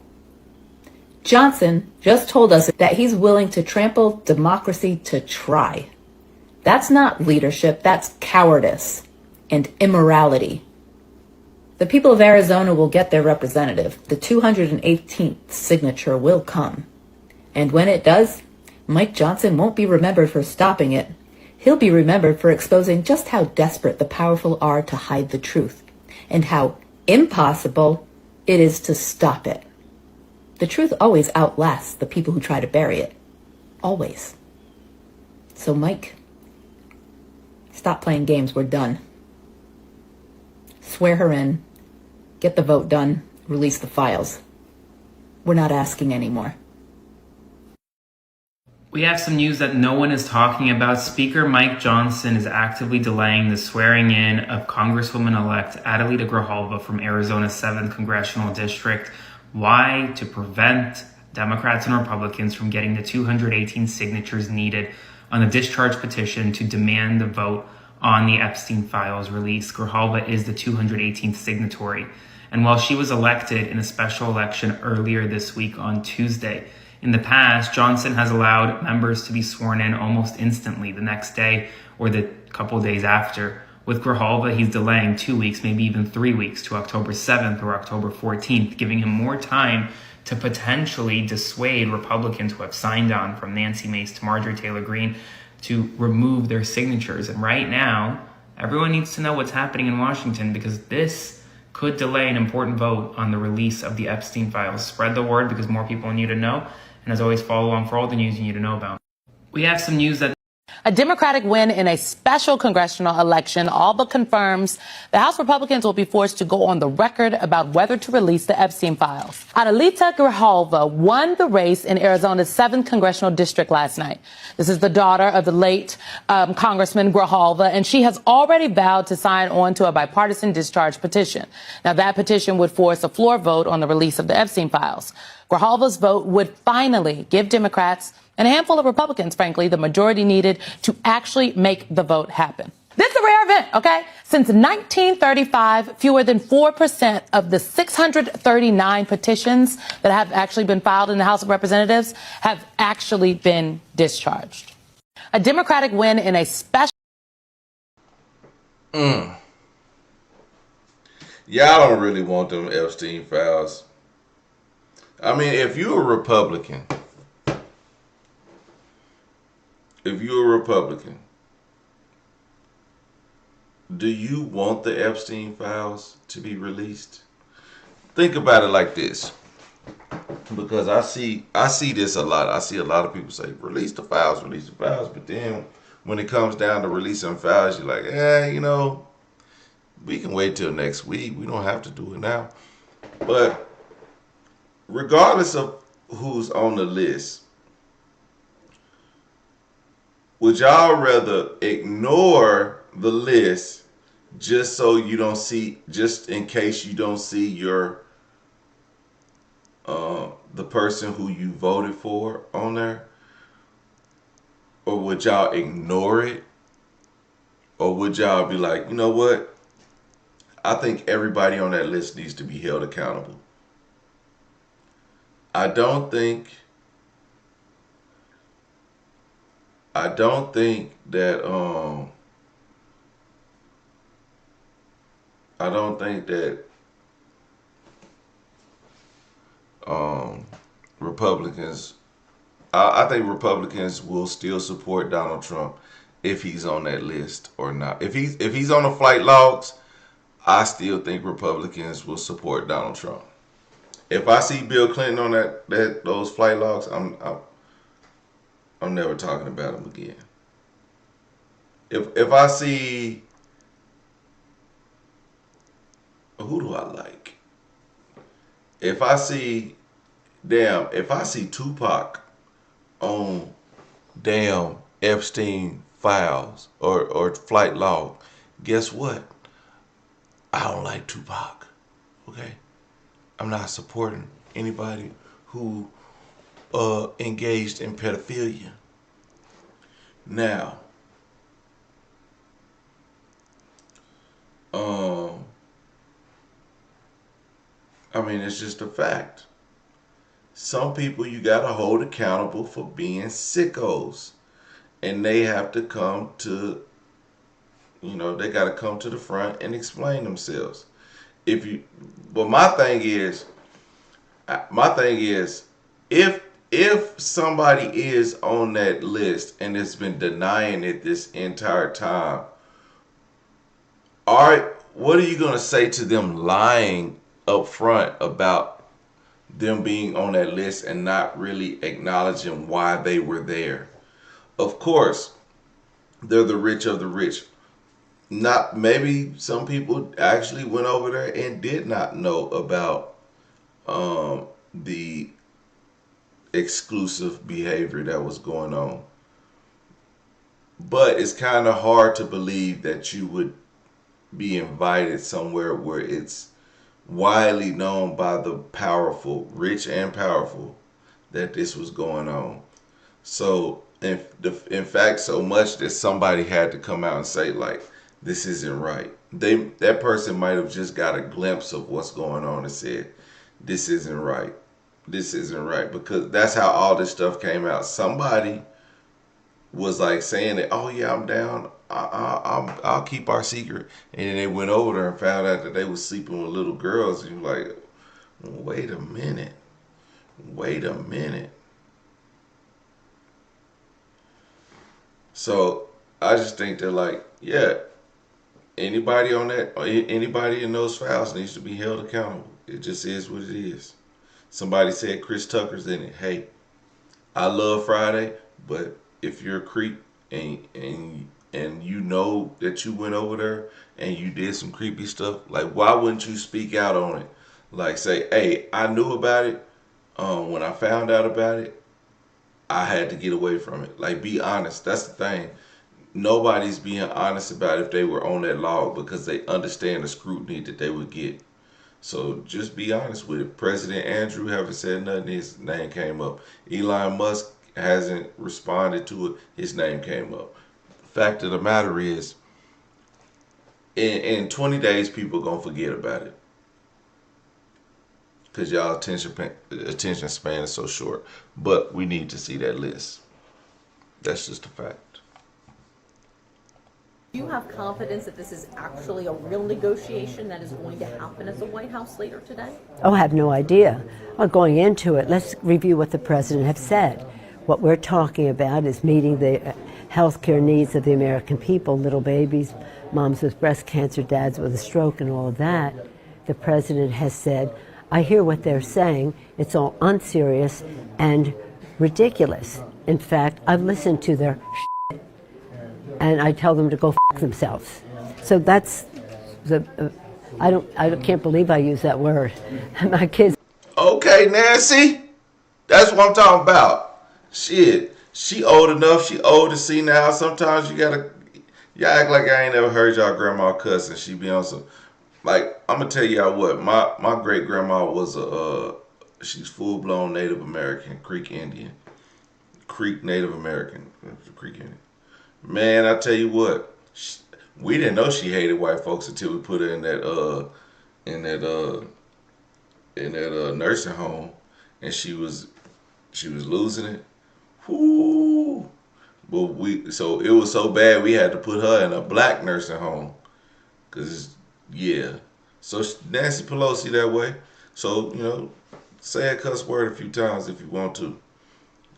Johnson just told us that he's willing to trample democracy to try. That's not leadership, that's cowardice and immorality. The people of Arizona will get their representative. The 218th signature will come. And when it does, Mike Johnson won't be remembered for stopping it. He'll be remembered for exposing just how desperate the powerful are to hide the truth and how impossible it is to stop it. The truth always outlasts the people who try to bury it. Always. So, Mike, stop playing games. We're done. Swear her in. Get the vote done. Release the files. We're not asking anymore. We have some news that no one is talking about. Speaker Mike Johnson is actively delaying the swearing in of Congresswoman-elect Adelita Grijalva from Arizona's 7th Congressional District. Why? To prevent Democrats and Republicans from getting the 218 signatures needed on the discharge petition to demand the vote on the Epstein files release. Grijalva is the 218th signatory. And while she was elected in a special election earlier this week on Tuesday, in the past, Johnson has allowed members to be sworn in almost instantly the next day or the couple days after. With Grijalva, he's delaying 2 weeks, maybe even 3 weeks, to October 7th or October 14th, giving him more time to potentially dissuade Republicans who have signed on, from Nancy Mace to Marjorie Taylor Greene, to remove their signatures. And right now, everyone needs to know what's happening in Washington, because this could delay an important vote on the release of the Epstein files. Spread the word, because more people need to know. And as always, follow along for all the news you need to know about. We have some news that a Democratic win in a special congressional election all but confirms the House Republicans will be forced to go on the record about whether to release the Epstein files. Adelita Grijalva won the race in Arizona's 7th Congressional District last night. This is the daughter of the late Congressman Grijalva, and she has already vowed to sign on to a bipartisan discharge petition. Now, that petition would force a floor vote on the release of the Epstein files. Grijalva's vote would finally give Democrats and a handful of Republicans, frankly, the majority needed to actually make the vote happen. This is a rare event, okay? Since 1935, fewer than 4% of the 639 petitions that have actually been filed in the House of Representatives have actually been discharged. A Democratic win in a special... Y'all don't really want them Epstein files. I mean, if you're a Republican, do you want the Epstein files to be released? Think about it like this, because I see this a lot. I see a lot of people say, release the files, but then when it comes down to releasing files, you're like, we can wait till next week. We don't have to do it now. But regardless of who's on the list, would y'all rather ignore the list just in case you don't see your the person who you voted for on there? Or would y'all ignore it? Or would y'all be like, you know what? I think everybody on that list needs to be held accountable. I don't think that Republicans, I think Republicans will still support Donald Trump if he's on that list or not. If he's on the flight logs, I still think Republicans will support Donald Trump. If I see Bill Clinton on those flight logs, I'm never talking about him again. If I see, who do I like? If I see Tupac on damn Epstein files or flight log, guess what? I don't like Tupac. Okay? I'm not supporting anybody who engaged in pedophilia. Now, I mean, it's just a fact. Some people you gotta hold accountable for being sickos, and they have to come to, they gotta come to the front and explain themselves. But my thing is, if somebody is on that list and has been denying it this entire time, what are you going to say to them lying up front about them being on that list and not really acknowledging why they were there. Of course, they're the rich of the rich. Not maybe some people actually went over there and did not know about the exclusive behavior that was going on. But it's kind of hard to believe that you would be invited somewhere where it's widely known by the powerful, rich and powerful, that this was going on. So, in fact, so much that somebody had to come out and say, like, this isn't right. That person might have just got a glimpse of what's going on and said, this isn't right. This isn't right. Because that's how all this stuff came out. Somebody was like saying that, oh yeah, I'm down. I'll keep our secret. And then they went over there and found out that they was sleeping with little girls. And you're like, wait a minute. Wait a minute. So I just think that, like, yeah, anybody on that, anybody in those files needs to be held accountable. It just is what it is. Somebody said Chris Tucker's in it. Hey, I love Friday, but if you're a creep and you know that you went over there and you did some creepy stuff, like, why wouldn't you speak out on it? Like, say, hey, I knew about it. When I found out about it, I had to get away from it. Like, be honest. That's the thing. Nobody's being honest about if they were on that log because they understand the scrutiny that they would get. So just be honest with it. President Andrew haven't said nothing. His name came up. Elon Musk hasn't responded to it. His name came up. Fact of the matter is, in 20 days, people going to forget about it. Because y'all attention span is so short. But we need to see that list. That's just a fact. Do you have confidence that this is actually a real negotiation that is going to happen at the White House later today? Oh, I have no idea. Well, going into it, let's review what the president has said. What we're talking about is meeting the health care needs of the American people, little babies, moms with breast cancer, dads with a stroke, and all of that. The president has said, I hear what they're saying. It's all unserious and ridiculous. In fact, I've listened to their shit, and I tell them to go f themselves. So that's the. I can't believe I use that word. My kids. Okay, Nancy, that's what I'm talking about. Shit, she old enough. She old to see now. Sometimes y'all act like I ain't never heard y'all grandma cuss, and she be on some. Like, I'm gonna tell y'all what, my great grandma was she's full blown Native American, Creek Indian, Creek Native American, Creek Indian. Man, I tell you what, we didn't know she hated white folks until we put her in that nursing home, and she was losing it. Whoo! But so it was so bad we had to put her in a black nursing home, 'cause. Yeah. So Nancy Pelosi that way. So, say a cuss word a few times if you want to.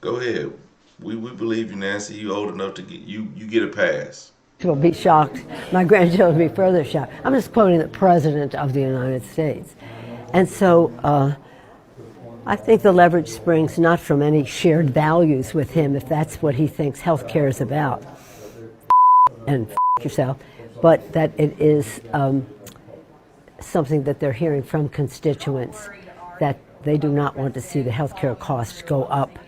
Go ahead. We believe you, Nancy. You old enough to get a pass. Will be shocked. My grandchildren will be further shocked. I'm just quoting the President of the United States. And so I think the leverage springs not from any shared values with him, if that's what he thinks healthcare is about. And yourself. But that it is something that they're hearing from constituents, that they do not want to see the health care costs go up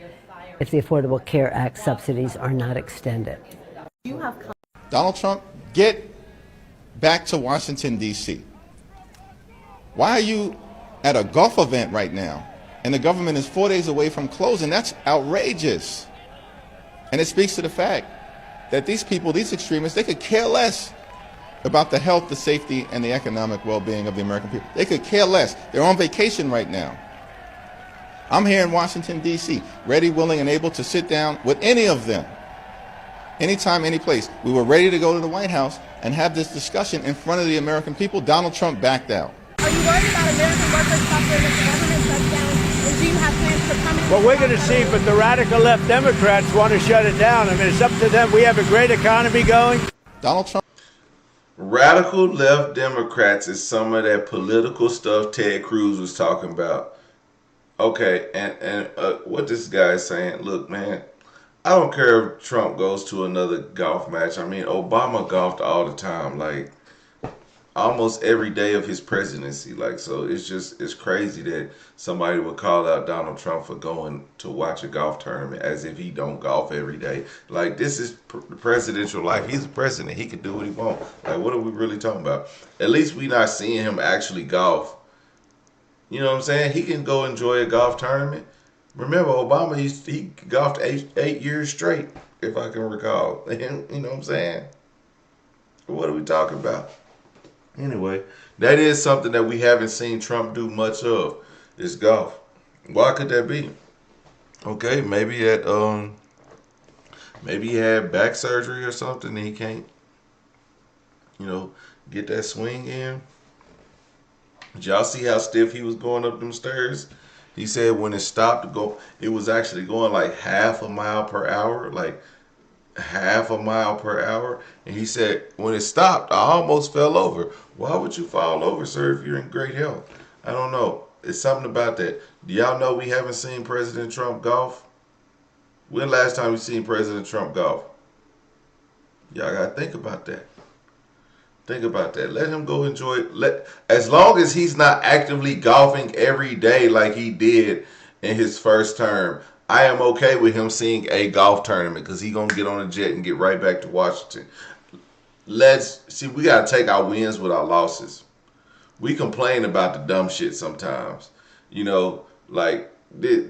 if the Affordable Care Act subsidies are not extended. Donald Trump, get back to Washington, D.C. Why are you at a golf event right now and the government is 4 days away from closing? That's outrageous. And it speaks to the fact that these people, these extremists, they could care less about the health, the safety, and the economic well-being of the American people. They could care less. They're on vacation right now. I'm here in Washington, D.C., ready, willing, and able to sit down with any of them, anytime, any place. We were ready to go to the White House and have this discussion in front of the American people. Donald Trump backed out. Are you worried about American workers suffering with the government shutdown? And do you have plans for coming? Well, we're going to see, but the radical left Democrats want to shut it down. I mean, it's up to them. We have a great economy going. Donald Trump. Radical left Democrats is some of that political stuff Ted Cruz was talking about. Okay, and what this guy is saying, look, man, I don't care if Trump goes to another golf match. I mean, Obama golfed all the time, like almost every day of his presidency. Like, so it's crazy that somebody would call out Donald Trump for going to watch a golf tournament as if he don't golf every day. Like, this is the presidential life. He's the president. He can do what he wants. Like, what are we really talking about? At least we not seeing him actually golf. You know what I'm saying? He can go enjoy a golf tournament. Remember, Obama, he golfed eight years straight, if I can recall. You know what I'm saying? What are we talking about? Anyway, that is something that we haven't seen Trump do much of, is golf. Why could that be? Okay, maybe maybe he had back surgery or something and he can't, get that swing in. Did y'all see how stiff he was going up them stairs? He said when it stopped to go, it was actually going like half a mile per hour, like half a mile per hour. And he said, when it stopped, I almost fell over. Why would you fall over, sir, if you're in great health? I don't know. It's something about that. Do y'all know we haven't seen President Trump golf? When last time we seen President Trump golf? Y'all got to think about that. Think about that. Let him go enjoy it. As long as he's not actively golfing every day like he did in his first term, I am okay with him seeing a golf tournament because he's going to get on a jet and get right back to Washington. Let's see, we got to take our wins with our losses. We complain about the dumb shit sometimes. Like, let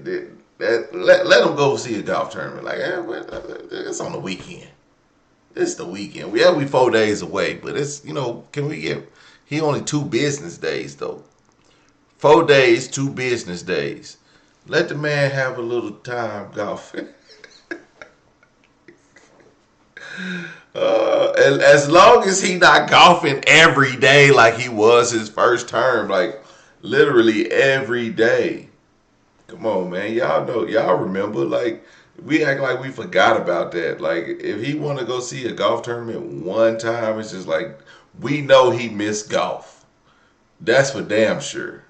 him go see a golf tournament. Like, it's on the weekend. It's the weekend. We 4 days away, but it's, can we get, he only 2 business days though. 4 days, 2 business days. Let the man have a little time golfing. And as long as he not golfing every day like he was his first term, like literally every day. Come on, man. Y'all remember, like, we act like we forgot about that. Like, if he want to go see a golf tournament one time, it's just like, we know he missed golf. That's for damn sure.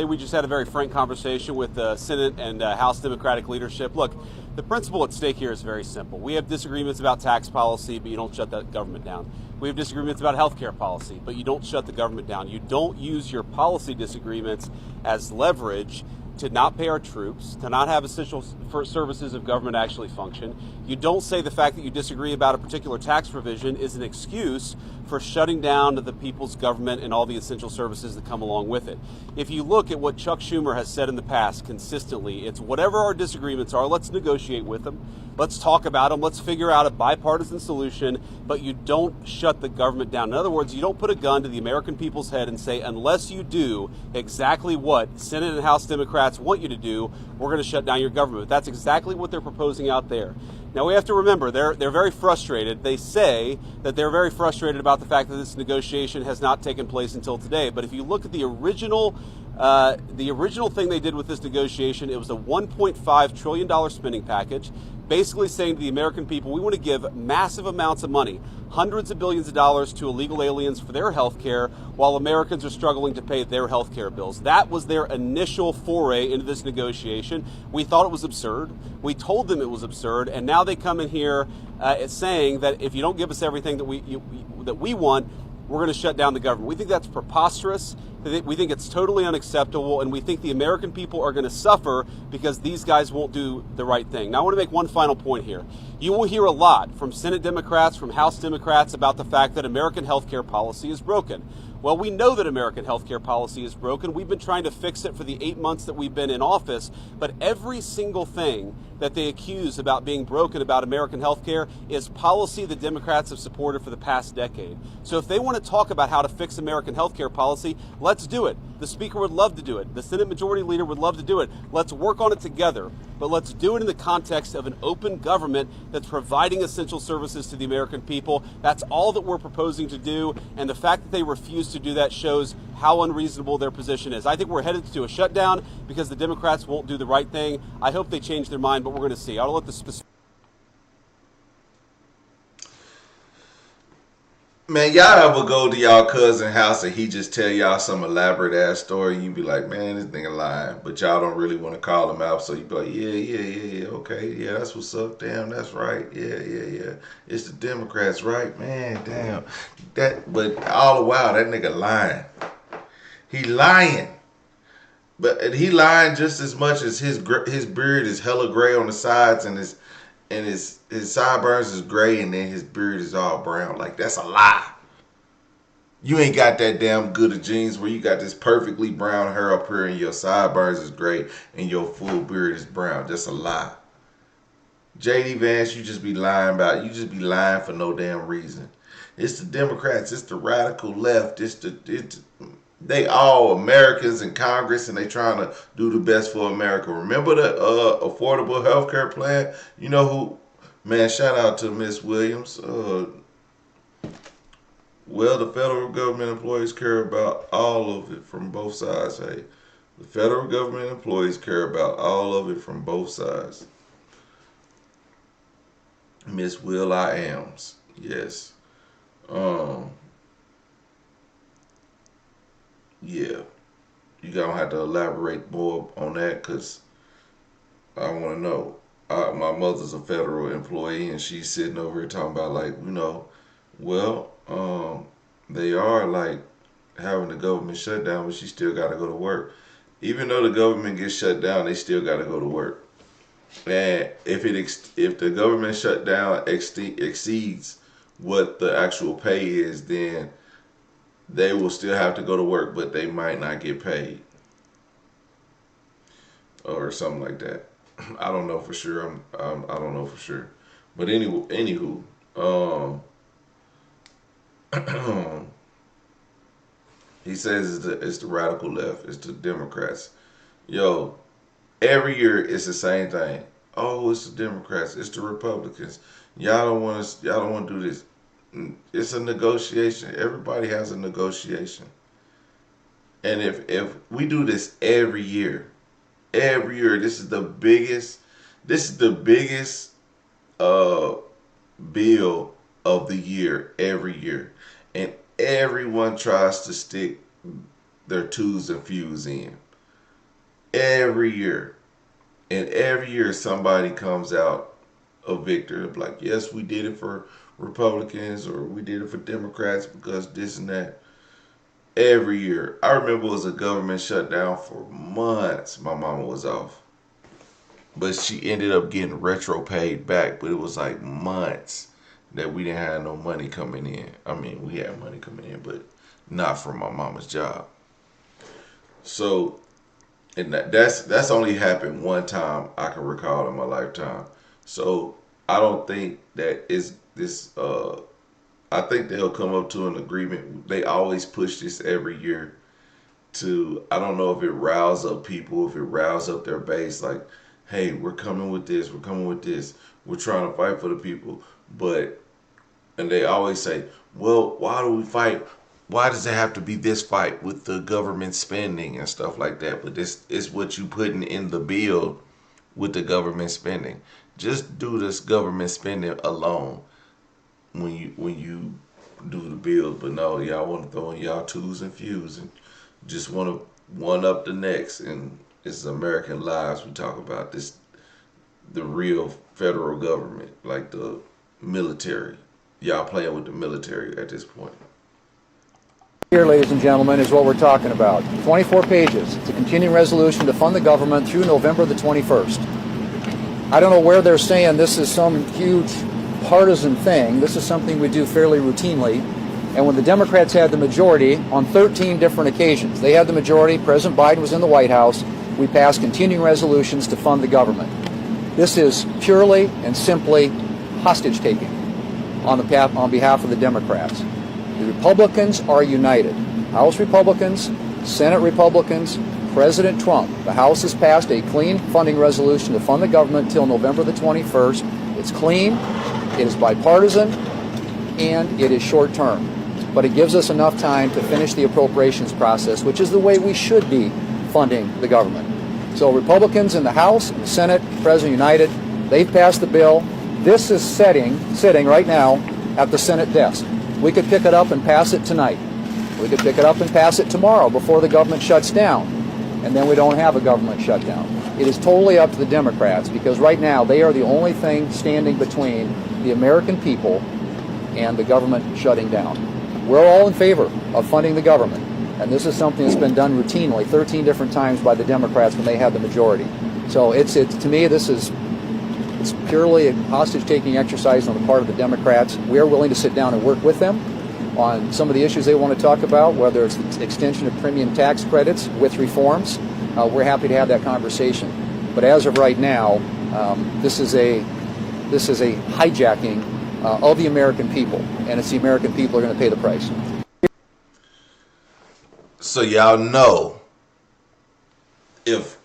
We just had a very frank conversation with the Senate and House Democratic leadership. Look, the principle at stake here is very simple. We have disagreements about tax policy, but you don't shut that government down. We have disagreements about health care policy, but you don't shut the government down. You don't use your policy disagreements as leverage to not pay our troops, to not have essential services of government actually function. You don't say the fact that you disagree about a particular tax provision is an excuse for shutting down the people's government and all the essential services that come along with it. If you look at what Chuck Schumer has said in the past consistently, it's whatever our disagreements are, let's negotiate with them. Let's talk about them. Let's figure out a bipartisan solution, but you don't shut the government down. In other words, you don't put a gun to the American people's head and say, unless you do exactly what Senate and House Democrats want you to do, we're going to shut down your government. That's exactly what they're proposing out there. Now, we have to remember, they're very frustrated. They say that they're very frustrated about the fact that this negotiation has not taken place until today. But if you look at the original thing they did with this negotiation, it was a $1.5 trillion spending package, basically saying to the American people, we want to give massive amounts of money, hundreds of billions of dollars to illegal aliens for their health care while Americans are struggling to pay their health care bills. That was their initial foray into this negotiation. We thought it was absurd. We told them it was absurd, and now they come in here saying that if you don't give us everything that we want, we're going to shut down the government. We think that's preposterous. We think it's totally unacceptable, and we think the American people are going to suffer because these guys won't do the right thing. Now, I want to make one final point here. You will hear a lot from Senate Democrats, from House Democrats about the fact that American health care policy is broken. Well, we know that American health care policy is broken. We've been trying to fix it for the 8 months that we've been in office, but every single thing that they accuse about being broken about American health care is policy the Democrats have supported for the past decade. So if they want to talk about how to fix American health care policy, let's do it. The Speaker would love to do it. The Senate Majority Leader would love to do it. Let's work on it together, but let's do it in the context of an open government that's providing essential services to the American people. That's all that we're proposing to do, and the fact that they refuse to do that shows how unreasonable their position is. I think we're headed to a shutdown because the Democrats won't do the right thing. I hope they change their mind, but we're going to see. I'll let the specific. Man, y'all ever go to y'all cousin house and he just tell y'all some elaborate ass story and you be like, man, this nigga lying, but y'all don't really want to call him out, so you be like, yeah, okay, yeah, that's what's up, damn, that's right, yeah, it's the Democrats, right, man, damn, but all the while that nigga lying, he lying, but he lying just as much as his beard is hella gray on the sides and his sideburns is gray and then his beard is all brown. Like, that's a lie. You ain't got that damn good of genes where you got this perfectly brown hair up here and your sideburns is gray and your full beard is brown. That's a lie. JD Vance, you just be lying about it. You just be lying for no damn reason. It's the Democrats. It's the radical left. They all Americans in Congress and they trying to do the best for America. Remember the affordable health care plan? You know who? Man, shout out to Miss Williams. Well, the federal government employees care about all of it from both sides. Hey, the federal government employees care about all of it from both sides. Miss Will I Ams. Yes. Yeah. You gonna have to elaborate more on that because I want to know. My mother's a federal employee and she's sitting over here talking about like, well, they are like having the government shut down, but she still got to go to work. Even though the government gets shut down, they still got to go to work. And if the government shutdown exceeds what the actual pay is, then they will still have to go to work, but they might not get paid or something like that. I don't know for sure. I don't know for sure. But anywho, he says it's the radical left. It's the Democrats. Yo, every year it's the same thing. Oh, it's the Democrats. It's the Republicans. Y'all don't want to do this. It's a negotiation. Everybody has a negotiation. And if we do this every year, this is the biggest bill of the year every year. And everyone tries to stick their twos and fews in. Every year. And every year somebody comes out a victor. Like, yes, we did it for Republicans or we did it for Democrats because this and that. Every year. I remember it was a government shutdown for months. My mama was off. But she ended up getting retro paid back. But it was like months that we didn't have no money coming in. I mean, we had money coming in, but not from my mama's job. So, and that's only happened one time I can recall in my lifetime. So I don't think that is this. I think they'll come up to an agreement. They always push this every year. I don't know if it riles up people, if it riles up their base. Like, hey, we're coming with this. We're coming with this. We're trying to fight for the people. And they always say, well, why do we fight? Why does it have to be this fight with the government spending and stuff like that? But this is what you putting in the bill with the government spending. Just do this government spending alone when you do the bill. But no, y'all want to throw in y'all twos and fews and just want to one up the next. And it's American lives we talk about. This the real federal government, like the military. Y'all playing with the military at this point. Here, ladies and gentlemen, is what we're talking about. 24 pages. It's a continuing resolution to fund the government through November the 21st. I don't know where they're saying this is some huge partisan thing. This is something we do fairly routinely. And when the Democrats had the majority on 13 different occasions, they had the majority, President Biden was in the White House, we passed continuing resolutions to fund the government. This is purely and simply hostage taking on behalf of the Democrats. The Republicans are united. House Republicans, Senate Republicans, President Trump. The House has passed a clean funding resolution to fund the government until November the 21st. It's clean, it is bipartisan, and it is short term. But it gives us enough time to finish the appropriations process, which is the way we should be funding the government. So Republicans in the House and the Senate, President united, they've passed the bill. This is sitting right now at the Senate desk. We could pick it up and pass it tonight. We could pick it up and pass it tomorrow before the government shuts down, and then we don't have a government shutdown. It is totally up to the Democrats, because right now they are the only thing standing between the American people and the government shutting down. We're all in favor of funding the government, and this is something that's been done routinely 13 different times by the Democrats when they had the majority. So it's to me, it's purely a hostage-taking exercise on the part of the Democrats. We are willing to sit down and work with them on some of the issues they want to talk about, whether it's the extension of premium tax credits with reforms. We're happy to have that conversation. But as of right now, this is a hijacking of the American people, and it's the American people who are going to pay the price. So y'all know, if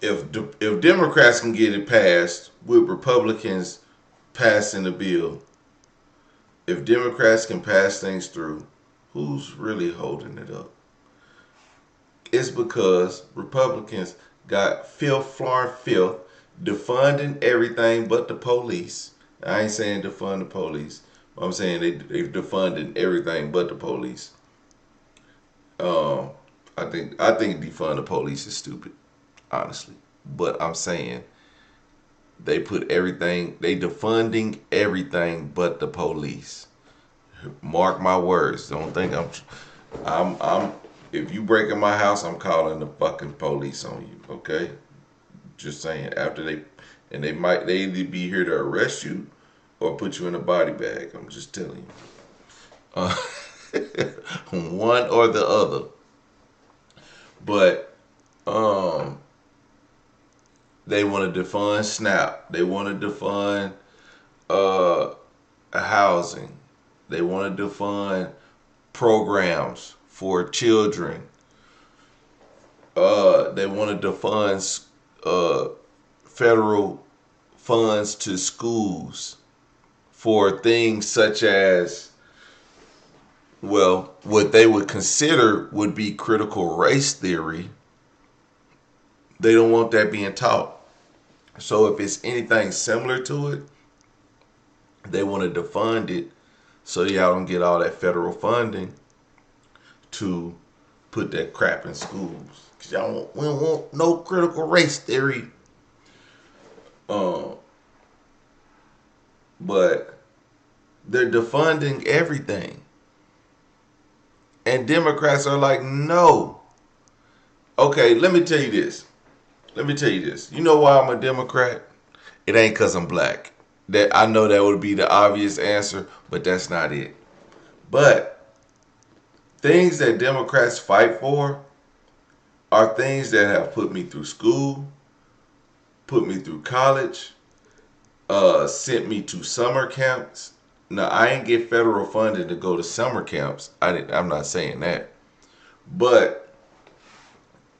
Democrats can get it passed with Republicans passing the bill, if Democrats can pass things through, who's really holding it up? It's because Republicans got filth, flooring filth, defunding everything but the police. I ain't saying defund the police. I'm saying they've defunded everything but the police. I think defund the police is stupid, honestly. But I'm saying they defunding everything but the police. Mark my words. Don't think I'm if you break in my house, I'm calling the fucking police on you, okay? Just saying. After they either be here to arrest you or put you in a body bag. I'm just telling you. One or the other. But they want to defund SNAP. They want to defund housing. They want to defund programs for children. They want to defund federal funds to schools for things such as, well, what they would consider would be critical race theory. They don't want that being taught. So if it's anything similar to it, they want to defund it so y'all don't get all that federal funding to put that crap in schools. Cause we don't want no critical race theory. But they're defunding everything. And Democrats are like, no. Okay, let me tell you this. You know why I'm a Democrat? It ain't because I'm black. That I know that would be the obvious answer, but that's not it. But things that Democrats fight for are things that have put me through school, put me through college, sent me to summer camps. Now, I ain't get federal funding to go to summer camps. I'm not saying that. But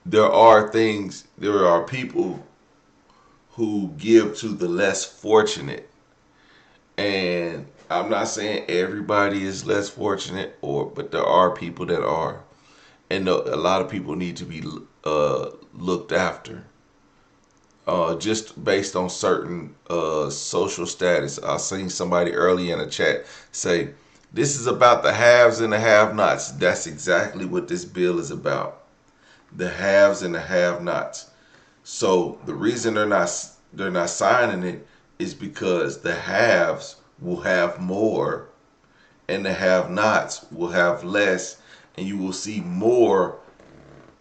there are people who give to the less fortunate. And I'm not saying everybody is less fortunate, but there are people that are. And a lot of people need to be looked after. Just based on certain social status. I seen somebody early in the chat say, this is about the haves and the have-nots. That's exactly what this bill is about. The haves and the have-nots. So the reason they're not signing it is because the haves will have more and the have-nots will have less, and you will see more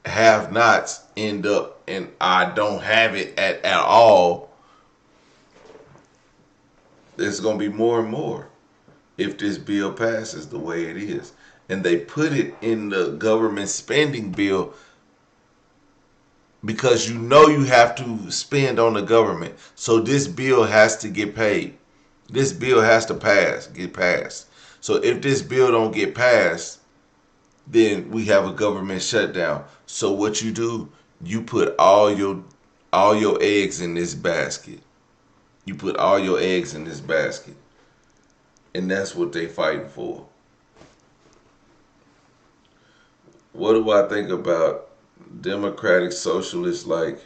have-nots end up and I don't have it at all. There's going to be more and more if this bill passes the way it is. And they put it in the government spending bill because you know you have to spend on the government. So this bill has to get paid. This bill has to get passed. So if this bill don't get passed, then we have a government shutdown. So what you do, you put all your eggs in this basket. You put all your eggs in this basket. And that's what they fighting for. What do I think about democratic socialists like?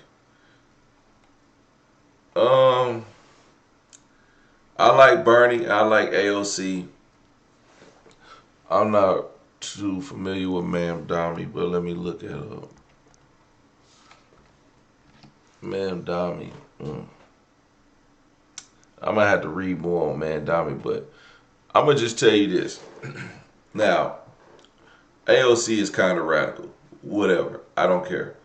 I like Bernie. I like AOC. I'm not too familiar with Ma'am Domi, but let me look at Ma'am Domi. I'm gonna have to read more on Ma'am Domi, but I'm gonna just tell you this. Now, AOC is kind of radical. Whatever, I don't care.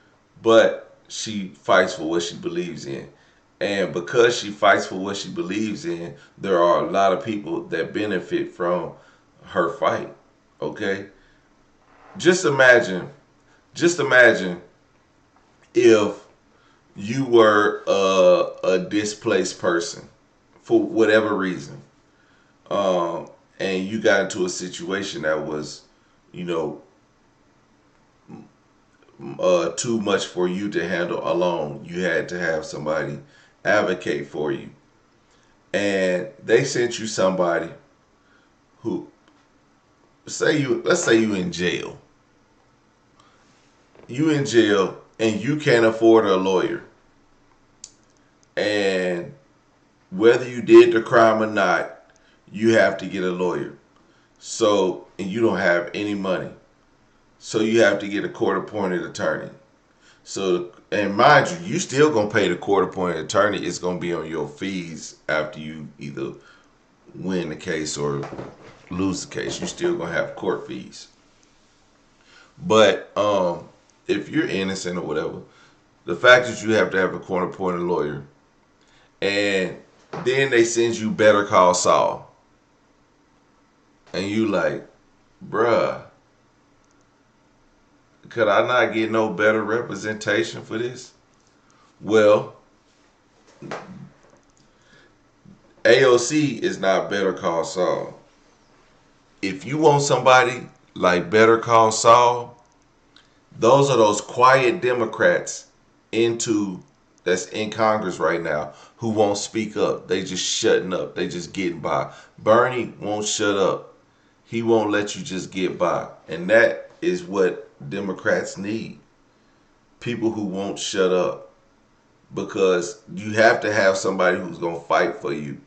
But she fights for what she believes in. And because she fights for what she believes in, there are a lot of people that benefit from her fight. Okay? Just imagine if you were a displaced person for whatever reason. And you got into a situation that was, too much for you to handle alone. You had to have somebody advocate for you. And they sent you somebody who, let's say you in jail. You in jail and you can't afford a lawyer. And whether you did the crime or not, you have to get a lawyer. So, and you don't have any money. So you have to get a court-appointed attorney. So, and mind you, you still gonna pay the court-appointed attorney. It's gonna be on your fees after you either win the case or lose the case. You still gonna have court fees. But if you're innocent or whatever, the fact that you have to have a court-appointed lawyer, and then they send you Better Call Saul, and you like, bruh, could I not get no better representation for this? Well, AOC is not Better Call Saul. If you want somebody like Better Call Saul, those are those quiet Democrats that's in Congress right now who won't speak up. They just shutting up. They just getting by. Bernie won't shut up. He won't let you just get by. And that is what Democrats need. People who won't shut up. Because you have to have somebody who's going to fight for you.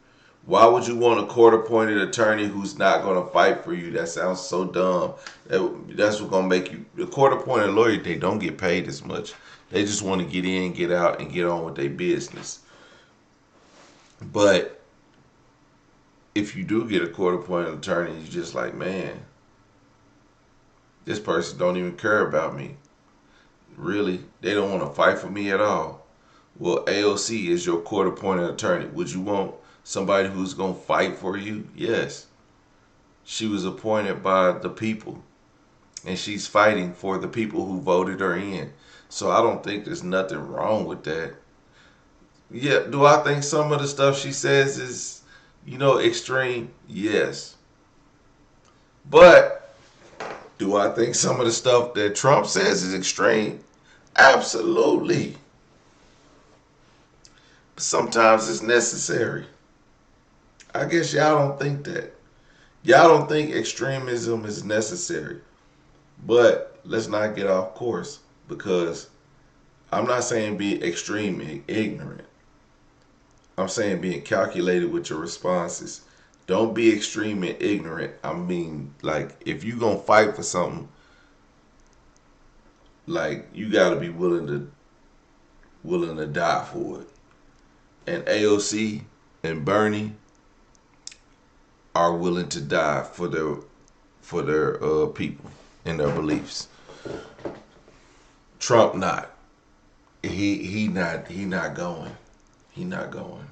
Why would you want a court-appointed attorney who's not going to fight for you? That sounds so dumb. That's what's going to make you... The court-appointed lawyer, they don't get paid as much. They just want to get in, get out, and get on with their business. But if you do get a court-appointed attorney, you're just like, man, this person don't even care about me. Really? They don't want to fight for me at all. Well, AOC is your court-appointed attorney. Would you want somebody who's going to fight for you? Yes. She was appointed by the people. And she's fighting for the people who voted her in. So I don't think there's nothing wrong with that. Yeah, do I think some of the stuff she says is, extreme? Yes. But do I think some of the stuff that Trump says is extreme? Absolutely. But sometimes it's necessary. I guess y'all don't think that. Y'all don't think extremism is necessary. But let's not get off course, because I'm not saying be extreme and ignorant. I'm saying being calculated with your responses. Don't be extreme and ignorant. I mean, like, if you gonna fight for something, like, you gotta be willing to die for it. And AOC and Bernie are willing to die for their people and their beliefs. Trump not. He not going. He not going.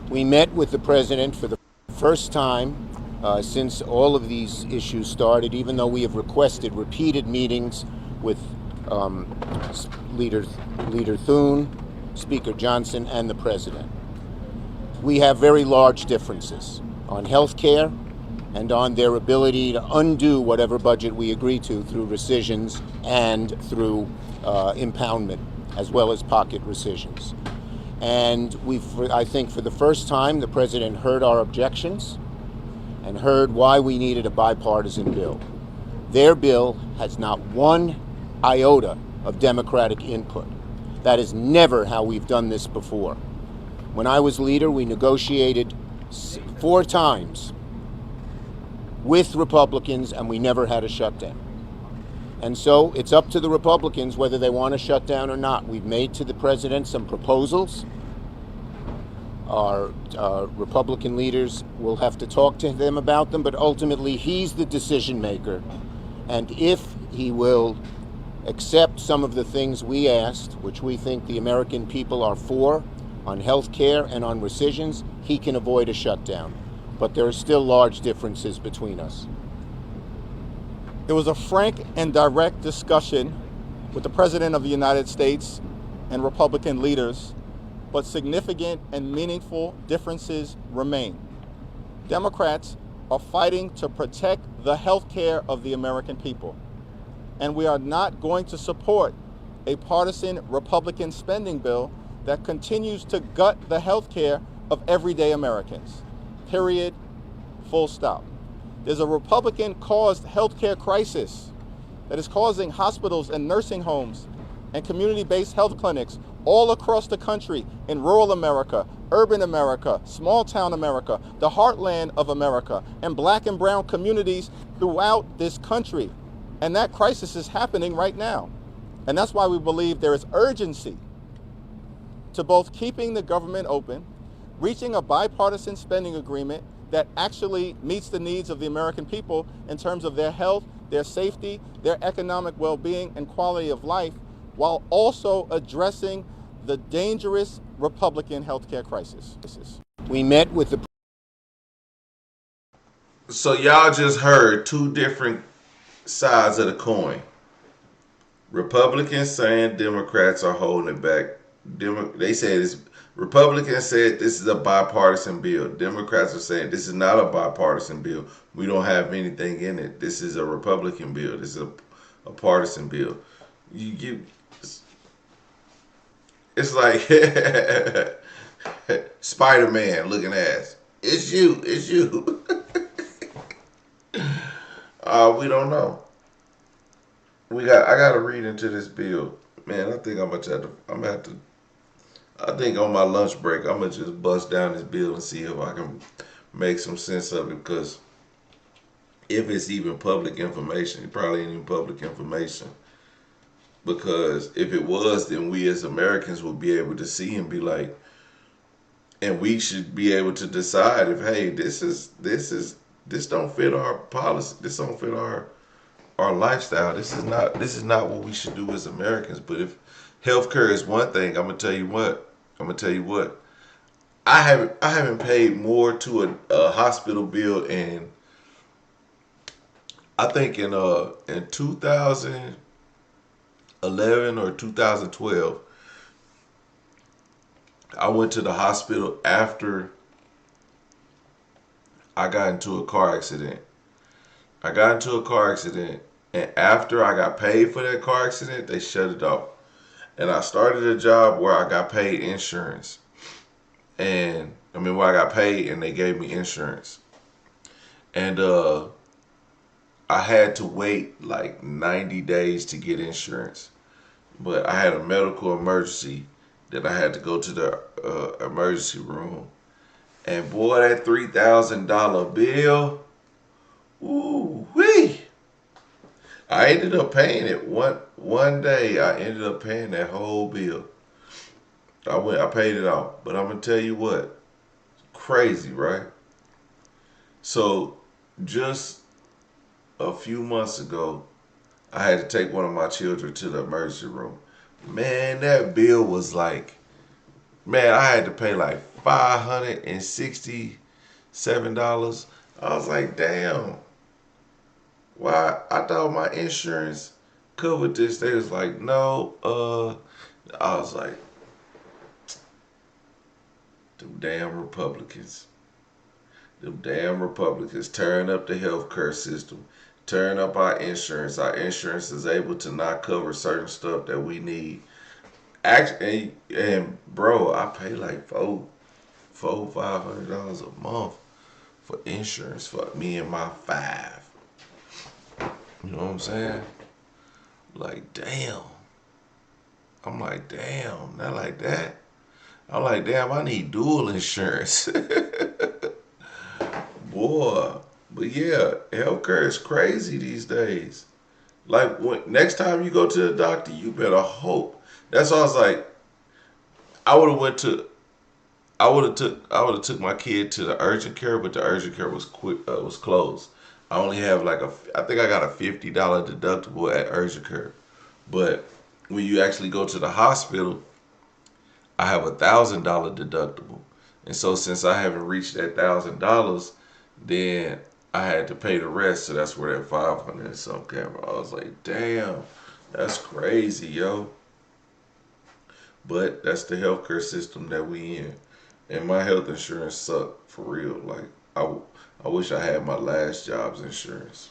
We met with the president for the first time since all of these issues started, even though we have requested repeated meetings with Leader Thune, Speaker Johnson, and the president. We have very large differences on health care and on their ability to undo whatever budget we agree to through rescissions and through impoundment, as well as pocket rescissions. And I think for the first time, the president heard our objections and heard why we needed a bipartisan bill. Their bill has not one iota of Democratic input. That is never how we've done this before. When I was leader, we negotiated 4 times with Republicans, and we never had a shutdown. And so it's up to the Republicans whether they want to shut down or not. We've made to the president some proposals. Our Republican leaders will have to talk to them about them, but ultimately he's the decision maker. And if he will accept some of the things we asked, which we think the American people are for, on health care and on rescissions, he can avoid a shutdown. But there are still large differences between us. It was a frank and direct discussion with the President of the United States and Republican leaders, but significant and meaningful differences remain. Democrats are fighting to protect the health care of the American people, and we are not going to support a partisan Republican spending bill that continues to gut the health care of everyday Americans. Period. Full stop. There's a Republican-caused healthcare crisis that is causing hospitals and nursing homes and community-based health clinics all across the country, in rural America, urban America, small-town America, the heartland of America, and black and brown communities throughout this country. And that crisis is happening right now. And that's why we believe there is urgency to both keeping the government open, reaching a bipartisan spending agreement that actually meets the needs of the American people in terms of their health, their safety, their economic well-being and quality of life, while also addressing the dangerous Republican healthcare crisis. We met with the... So y'all just heard 2 different sides of the coin. Republicans saying Democrats are holding it back. They said it's... Republicans said this is a bipartisan bill. Democrats are saying this is not a bipartisan bill. We don't have anything in it. This is a Republican bill. This is a partisan bill. It's like Spider-Man looking ass. It's you. It's you. We don't know. I gotta read into this bill. Man, I think I'm gonna have to. I think on my lunch break, I'm going to just bust down this bill and see if I can make some sense of it, because if it's even public information, it probably ain't even public information. Because if it was, then we as Americans would be able to see and be like, and we should be able to decide if, hey, this don't fit our policy, this don't fit our lifestyle, this is not what we should do as Americans. But if healthcare is one thing, I'm gonna tell you what. I haven't paid more to a hospital bill in, I think in 2011 or 2012. I went to the hospital after I got into a car accident. And after I got paid for that car accident, they shut it off. And I started a job where I got paid insurance. Where I got paid and they gave me insurance. And I had to wait like 90 days to get insurance. But I had a medical emergency that I had to go to the emergency room. And boy, that $3,000 bill, ooh-wee. I ended up paying it one day. I ended up paying that whole bill. I paid it off. But I'm gonna tell you what, crazy, right? So just a few months ago, I had to take one of my children to the emergency room. Man, that bill was like, man, I had to pay like $567. I was like, damn. Why? I thought my insurance covered this. They was like, no. I was like, them damn Republicans. Them damn Republicans tearing up the healthcare system, tearing up our insurance. Our insurance is able to not cover certain stuff that we need. Actually, and bro, I pay like $500 a month for insurance for me and my 5. You know what I'm saying? Like, damn. I'm like, damn, not like that. I'm like, damn, I need dual insurance. Boy, but yeah, healthcare is crazy these days. Like next time you go to the doctor, you better hope. That's why I was like, I would have went to, I would have took my kid to the urgent care, but the urgent care was was closed. I only have like I think I got a $50 deductible at urgent care, but when you actually go to the hospital, I have $1,000 deductible, and so since I haven't reached that $1,000, then I had to pay the rest. So that's where that 500 and some came from. I was like, damn, that's crazy, yo. But that's the healthcare system that we in, and my health insurance sucked for real. Like I wish I had my last job's insurance,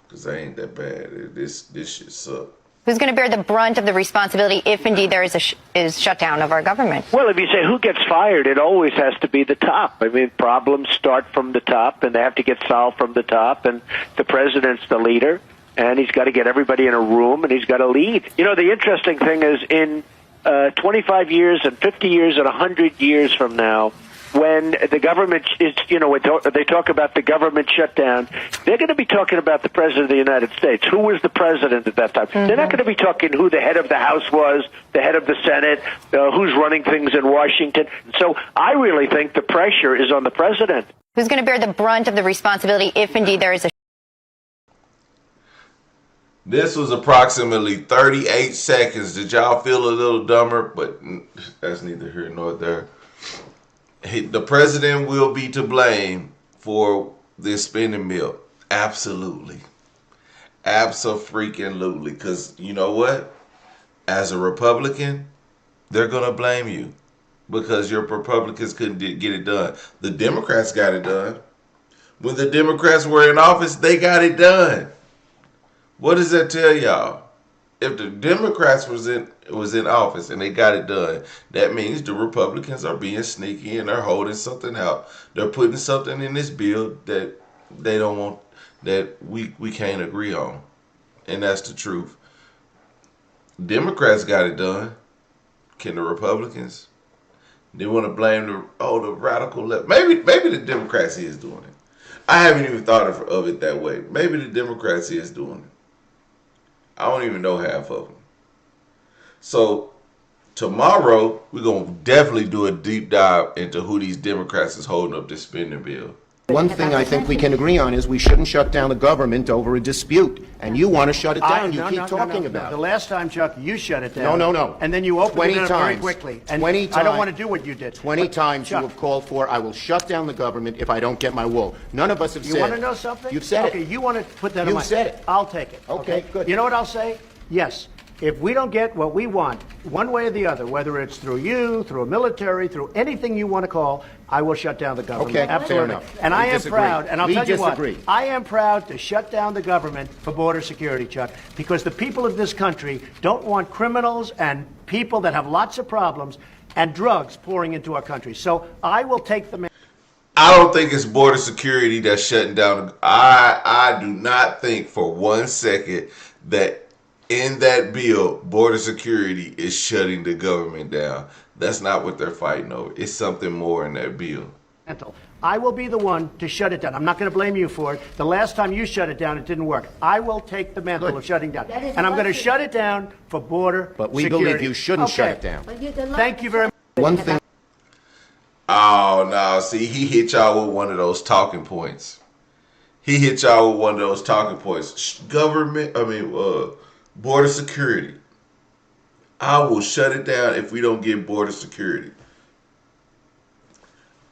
cause I ain't that bad. This shit suck. Who's going to bear the brunt of the responsibility if indeed there is a shutdown of our government? Well, if you say who gets fired, it always has to be the top. I mean, problems start from the top, and they have to get solved from the top, and the president's the leader, and he's got to get everybody in a room, and he's got to lead. You know, the interesting thing is in 25 years and 50 years and 100 years from now, when the government is, you know, they talk about the government shutdown, they're going to be talking about the president of the United States. Who was the president at that time? Mm-hmm. They're not going to be talking who the head of the House was, the head of the Senate, who's running things in Washington. So I really think the pressure is on the president. Who's going to bear the brunt of the responsibility if indeed there is a This was approximately 38 seconds. Did y'all feel a little dumber? But that's neither here nor there. The president will be to blame for this spending bill. Absolutely. Abso-freaking-lutely. Because you know what? As a Republican, they're going to blame you. Because your Republicans couldn't get it done. The Democrats got it done. When the Democrats were in office, they got it done. What does that tell y'all? If the Democrats was in office and they got it done, that means the Republicans are being sneaky and they're holding something out. They're putting something in this bill that they don't want, that we can't agree on. And that's the truth. Democrats got it done. Can the Republicans? They want to blame the radical left. Maybe the Democrats is doing it. I haven't even thought of it that way. Maybe the Democrats is doing it. I don't even know half of them. So tomorrow, we're going to definitely do a deep dive into who these Democrats is holding up this spending bill. One thing I think we can agree on is we shouldn't shut down the government over a dispute. And you want to shut it down. You keep talking about it. The last time, Chuck, you shut it down. No. And then you opened it up very quickly. And 20 times. I don't want to do what you did. 20 times Chuck, you have called for, I will shut down the government if I don't get my wool. None of us have said it. You want to know something? You've said it. Okay, you want to put that on my... You've said it. I'll take it. Okay, good. You know what I'll say? Yes. If we don't get what we want, one way or the other, whether it's through you, through a military, through anything you want to call, I will shut down the government. Okay, absolutely. fair enough. And I am proud, and I'll tell you what, disagree. I am proud to shut down the government for border security, Chuck, because the people of this country don't want criminals and people that have lots of problems and drugs pouring into our country. So I will take the... I don't think it's border security that's shutting down. I do not think for 1 second that in that bill, border security is shutting the government down. That's not what they're fighting over. It's something more in that bill. I will be the one to shut it down. I'm not going to blame you for it. The last time you shut it down, it didn't work. I will take the mantle of shutting down. And I'm going to shut it down for border But we security. believe you shouldn't shut it down. Thank you very much. One thing. Oh, no. See, he hit y'all with one of those talking points. Border security. I will shut it down if we don't get border security.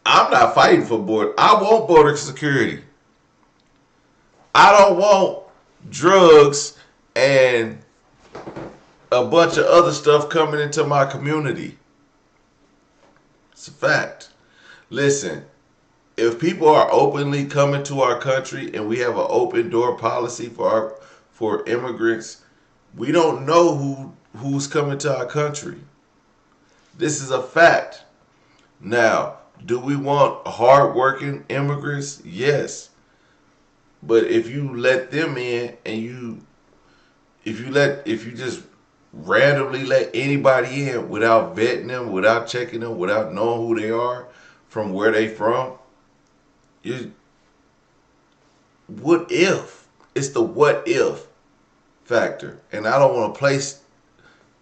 I'm not fighting for border. I want border security. I don't want drugs and a bunch of other stuff coming into my community. It's a fact. Listen, if people are openly coming to our country and we have an open door policy for immigrants, we don't know who's coming to our country. This is a fact. Now, do we want hardworking immigrants? Yes. But if you let them in and if you just randomly let anybody in without vetting them, without checking them, without knowing who they are, from where they from, what if? It's the what if factor. And I don't want to place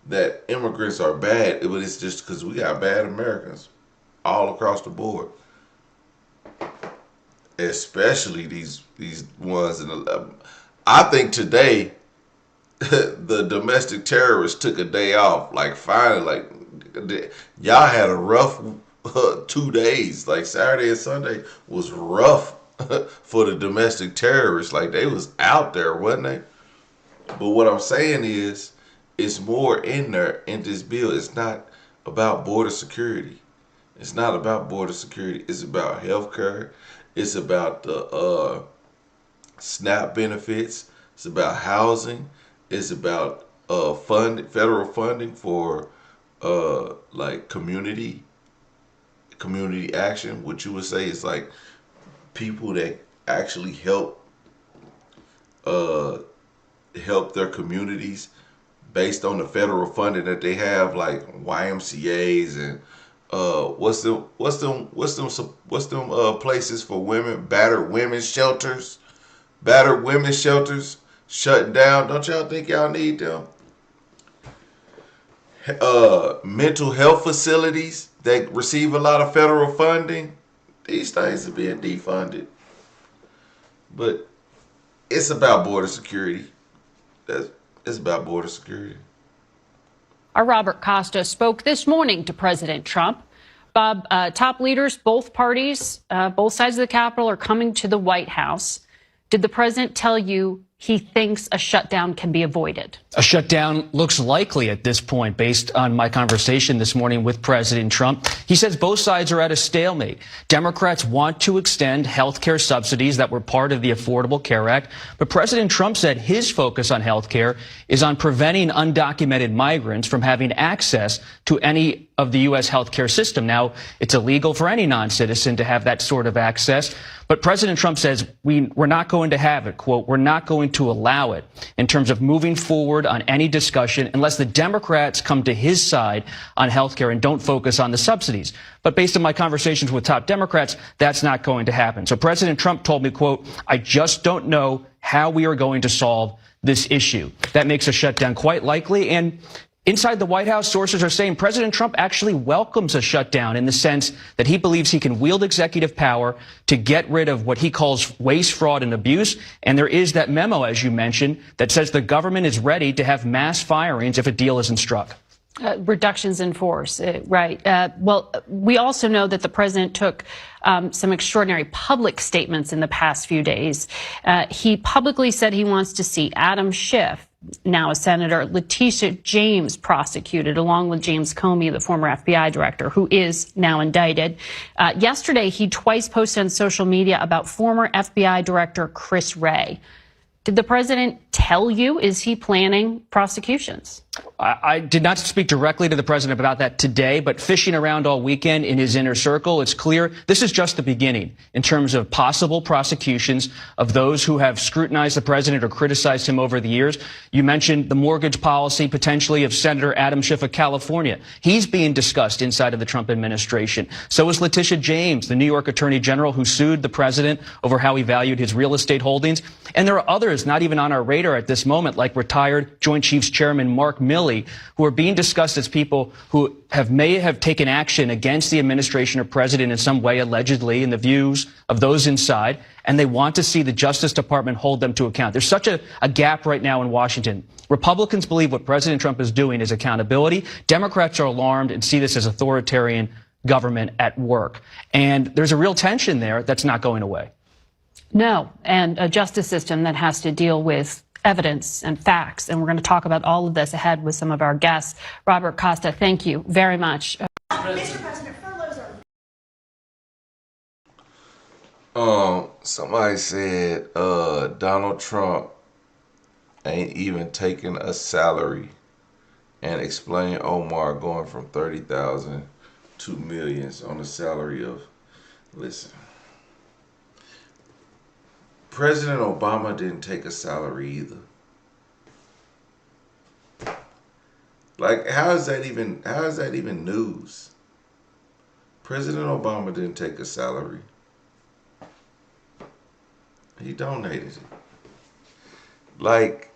that immigrants are bad, but it's just because we got bad Americans all across the board. Especially these ones. I think today, the domestic terrorists took a day off. Like, finally, like, y'all had a rough 2 days. Like, Saturday and Sunday was rough for the domestic terrorists. Like, they was out there, wasn't they? But what I'm saying is, it's more in there in this bill. It's not about border security. It's not about border security. It's about health care. It's about the SNAP benefits. It's about housing. It's about federal funding for like community action. What you would say is like people that actually help their communities based on the federal funding that they have, like YMCA's and what's them places for women, battered women's shelters shutting down. Don't y'all think y'all need them? Mental health facilities that receive a lot of federal funding, these things are being defunded. But it's about border security. It's about border security. Our Robert Costa spoke this morning to President Trump. Bob, top leaders, both parties, both sides of the Capitol are coming to the White House. Did the president tell you he thinks a shutdown can be avoided? A shutdown looks likely at this point, based on my conversation this morning with President Trump. He says both sides are at a stalemate. Democrats want to extend health care subsidies that were part of the Affordable Care Act, but President Trump said his focus on health care is on preventing undocumented migrants from having access to any of the U.S. health care system. Now, it's illegal for any non-citizen to have that sort of access, but President Trump says we're not going to have it. Quote, we're not going to allow it in terms of moving forward on any discussion unless the Democrats come to his side on health care and don't focus on the subsidies. But based on my conversations with top Democrats, that's not going to happen. So President Trump told me, quote, I just don't know how we are going to solve this issue. That makes a shutdown quite likely. And inside the White House, sources are saying President Trump actually welcomes a shutdown in the sense that he believes he can wield executive power to get rid of what he calls waste, fraud, and abuse. And there is that memo, as you mentioned, that says the government is ready to have mass firings if a deal isn't struck. Reductions in force, right. Well, we also know that the president took some extraordinary public statements in the past few days. He publicly said he wants to see Adam Schiff, now a senator, Letitia James prosecuted, along with James Comey, the former FBI director, who is now indicted. Yesterday, he twice posted on social media about former FBI director Chris Wray. Did the president tell you, is he planning prosecutions? I did not speak directly to the president about that today, but fishing around all weekend in his inner circle, it's clear this is just the beginning in terms of possible prosecutions of those who have scrutinized the president or criticized him over the years. You mentioned the mortgage policy potentially of Senator Adam Schiff of California. He's being discussed inside of the Trump administration. So is Letitia James, the New York Attorney General who sued the president over how he valued his real estate holdings. And there are others not even on our radar at this moment, like retired Joint Chiefs Chairman Mark Milley, who are being discussed as people who may have taken action against the administration or president in some way, allegedly, in the views of those inside, and they want to see the Justice Department hold them to account. There's such a gap right now in Washington. Republicans believe what President Trump is doing is accountability. Democrats are alarmed and see this as authoritarian government at work. And there's a real tension there that's not going away. No, and a justice system that has to deal with evidence and facts. And we're going to talk about all of this ahead with some of our guests. Robert Costa, thank you very much. Mr. President, furloughs are... Somebody said Donald Trump ain't even taking a salary, and explain Omar going from 30,000 to millions on the salary of, listen, President Obama didn't take a salary either. Like, how is that even news? President Obama didn't take a salary. He donated it. Like,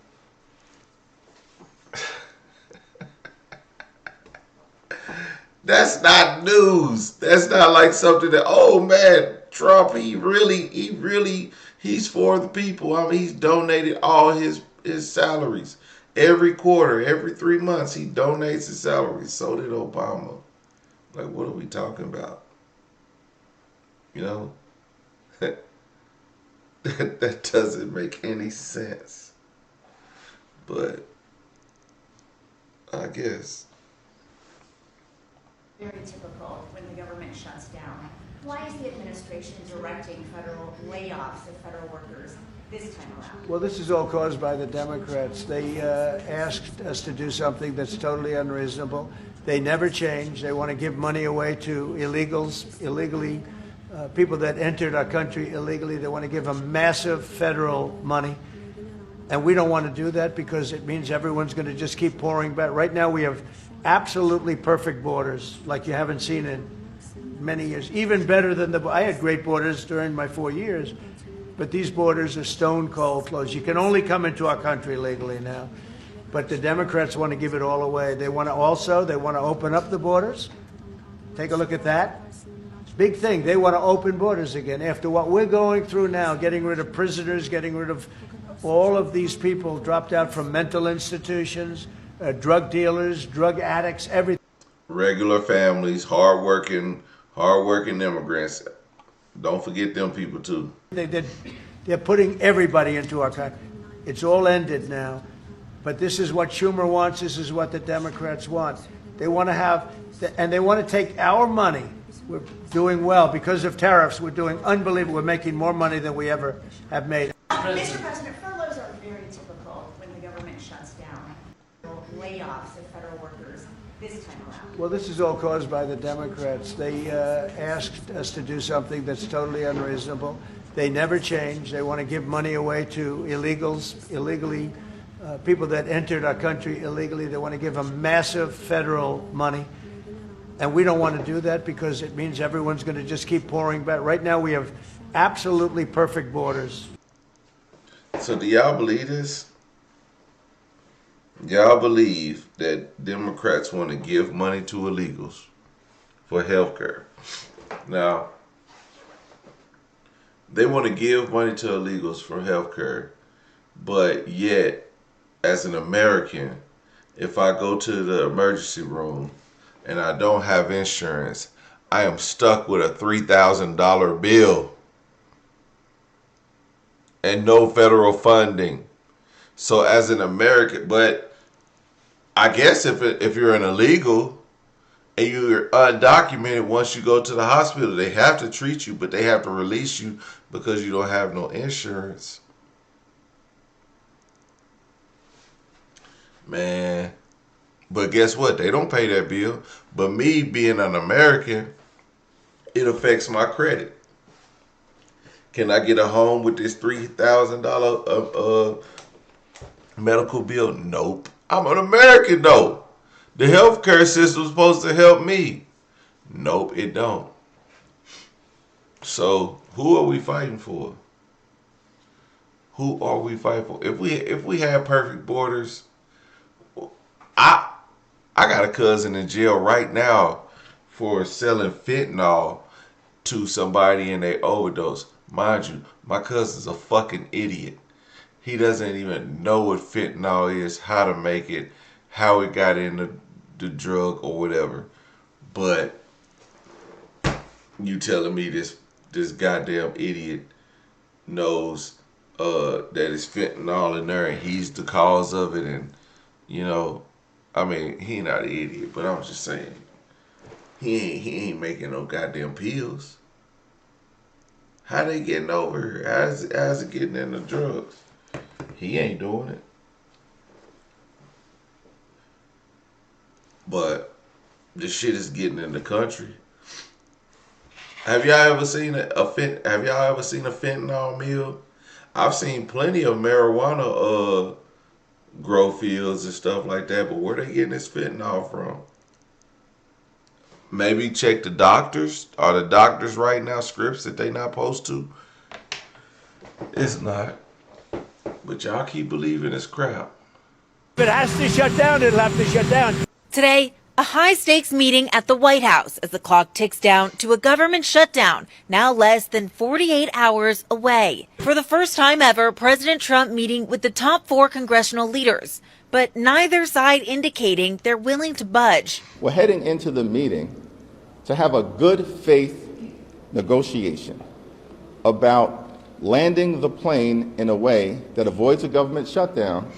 that's not news. That's not like something that, oh man, Trump, he's for the people. I mean, he's donated all his salaries. Every quarter, every 3 months, he donates his salary. So did Obama. Like, what are we talking about? You know? That doesn't make any sense. But I guess. Very typical when the government shuts down. Why is the administration directing federal layoffs of federal workers this time around? Well, this is all caused by the Democrats. They asked us to do something that's totally unreasonable. They never change. They want to give money away to illegally, people that entered our country illegally. They want to give them massive federal money. And we don't want to do that because it means everyone's going to just keep pouring back. Right now we have absolutely perfect borders like you haven't seen in many years. Even better than I had great borders during my 4 years, but these borders are stone cold closed. You can only come into our country legally now. But the Democrats want to give it all away. They want to open up the borders. Take a look at that. Big thing. They want to open borders again. After what we're going through now, getting rid of prisoners, getting rid of all of these people dropped out from mental institutions, drug dealers, drug addicts, everything. Regular families, hardworking immigrants. Don't forget them people too. They're putting everybody into our country. It's all ended now. But this is what Schumer wants. This is what the Democrats want. They want to have, and they want to take our money. We're doing well because of tariffs. We're doing unbelievable. We're making more money than we ever have made. Mr. President, furloughs are very typical when the government shuts down. Layoffs of federal workers this time around. Well, this is all caused by the Democrats. They asked us to do something that's totally unreasonable. They never change. They want to give money away to illegally, people that entered our country illegally. They want to give them massive federal money. And we don't want to do that because it means everyone's going to just keep pouring back. Right now we have absolutely perfect borders. So do y'all believe this? Y'all believe that Democrats want to give money to illegals for health care? Now, they want to give money to illegals for health care, but yet, as an American, if I go to the emergency room and I don't have insurance, I am stuck with a $3,000 bill and no federal funding. So as an American, but I guess if you're an illegal and you're undocumented, once you go to the hospital, they have to treat you, but they have to release you because you don't have no insurance. Man. But guess what? They don't pay that bill. But me being an American, it affects my credit. Can I get a home with this $3,000 medical bill? Nope. I'm an American though. The healthcare system is supposed to help me. Nope, it don't. So who are we fighting for? Who are we fighting for? If we had perfect borders, I got a cousin in jail right now for selling fentanyl to somebody and they overdose. Mind you, my cousin's a fucking idiot. He doesn't even know what fentanyl is, how to make it, how it got in the drug or whatever. But you telling me this goddamn idiot knows that it's fentanyl in there and he's the cause of it, and you know, I mean, he not an idiot, but I'm just saying, he ain't making no goddamn pills. How they getting over here? How's it getting in the drugs? He ain't doing it. But the shit is getting in the country. Have y'all ever seen a fentanyl mill? I've seen plenty of marijuana grow fields and stuff like that, but where they getting this fentanyl from? Maybe check the doctors. Are the doctors writing out scripts that they not supposed to? It's not. But y'all keep believing it's crap. If it has to shut down, it'll have to shut down. Today, a high-stakes meeting at the White House as the clock ticks down to a government shutdown, now less than 48 hours away. For the first time ever, President Trump meeting with the top 4 congressional leaders, but neither side indicating they're willing to budge. We're heading into the meeting to have a good faith negotiation about landing the plane in a way that avoids a government shutdown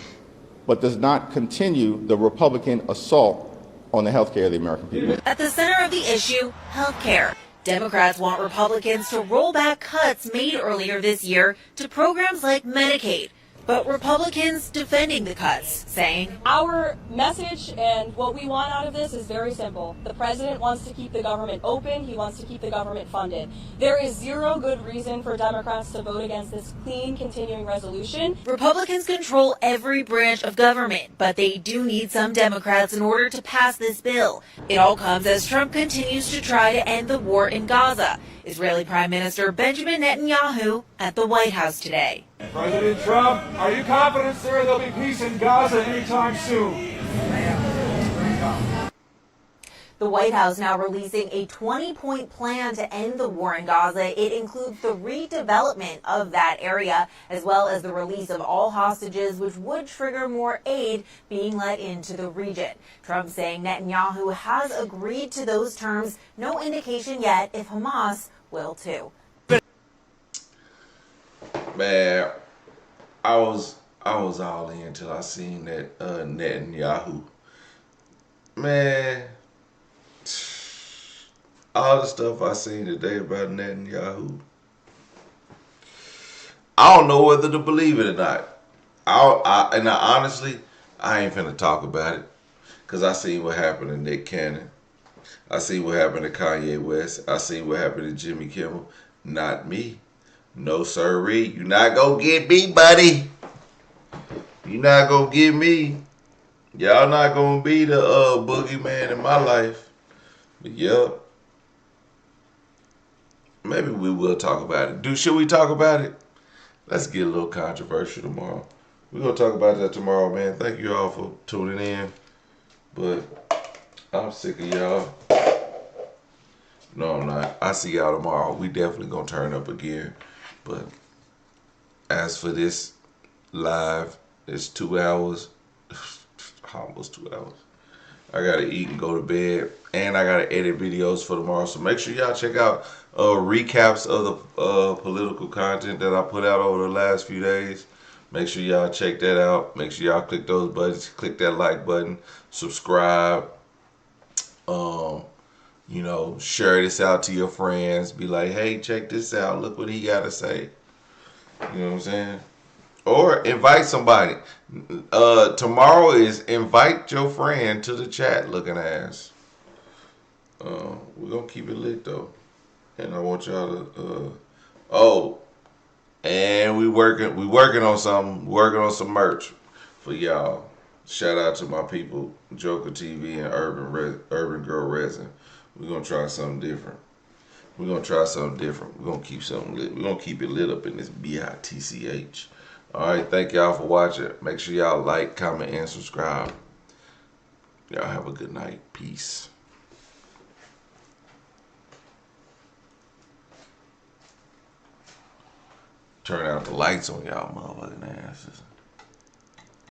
but does not continue the Republican assault on the health care of the American people. At the center of the issue, health care. Democrats want Republicans to roll back cuts made earlier this year to programs like Medicaid. But Republicans defending the cuts, saying, our message and what we want out of this is very simple. The president wants to keep the government open. He wants to keep the government funded. There is zero good reason for Democrats to vote against this clean, continuing resolution. Republicans control every branch of government, but they do need some Democrats in order to pass this bill. It all comes as Trump continues to try to end the war in Gaza. Israeli Prime Minister Benjamin Netanyahu at the White House today. President Trump, are you confident, sir, there'll be peace in Gaza anytime soon? The White House now releasing a 20-point plan to end the war in Gaza. It includes the redevelopment of that area, as well as the release of all hostages, which would trigger more aid being let into the region. Trump saying Netanyahu has agreed to those terms. No indication yet if Hamas will too. Man, I was all in until I seen that Netanyahu. Man, all the stuff I seen today about Netanyahu, I don't know whether to believe it or not. Honestly, I ain't finna talk about it, because I seen what happened to Nick Cannon. I seen what happened to Kanye West. I seen what happened to Jimmy Kimmel. Not me. No sirree. You not gonna get me, buddy. You not gonna get me. Y'all not gonna be the boogeyman in my life. But yep. Maybe we will talk about it. Should we talk about it? Let's get a little controversial tomorrow. We're gonna talk about that tomorrow, man. Thank you all for tuning in. But I'm sick of y'all. No, I'm not. I see y'all tomorrow. We definitely gonna turn up again. But as for this live, it's 2 hours. Almost 2 hours. I gotta eat and go to bed. And I gotta edit videos for tomorrow. So make sure y'all check out recaps of the political content that I put out over the last few days. Make sure y'all check that out. Make sure y'all click those buttons. Click that like button. Subscribe. You know, share this out to your friends. Be like, hey, check this out. Look what he got to say. You know what I'm saying? Or invite somebody. Tomorrow is invite your friend to the chat looking ass. We're going to keep it lit, though. And I want y'all to... and we working on something. Working on some merch for y'all. Shout out to my people, Joker TV and Urban Girl Resin. We're going to try something different. We're going to keep something lit. We're going to keep it lit up in this BITCH. All right, thank y'all for watching. Make sure y'all like, comment, and subscribe. Y'all have a good night. Peace. Turn out the lights on y'all motherfucking asses.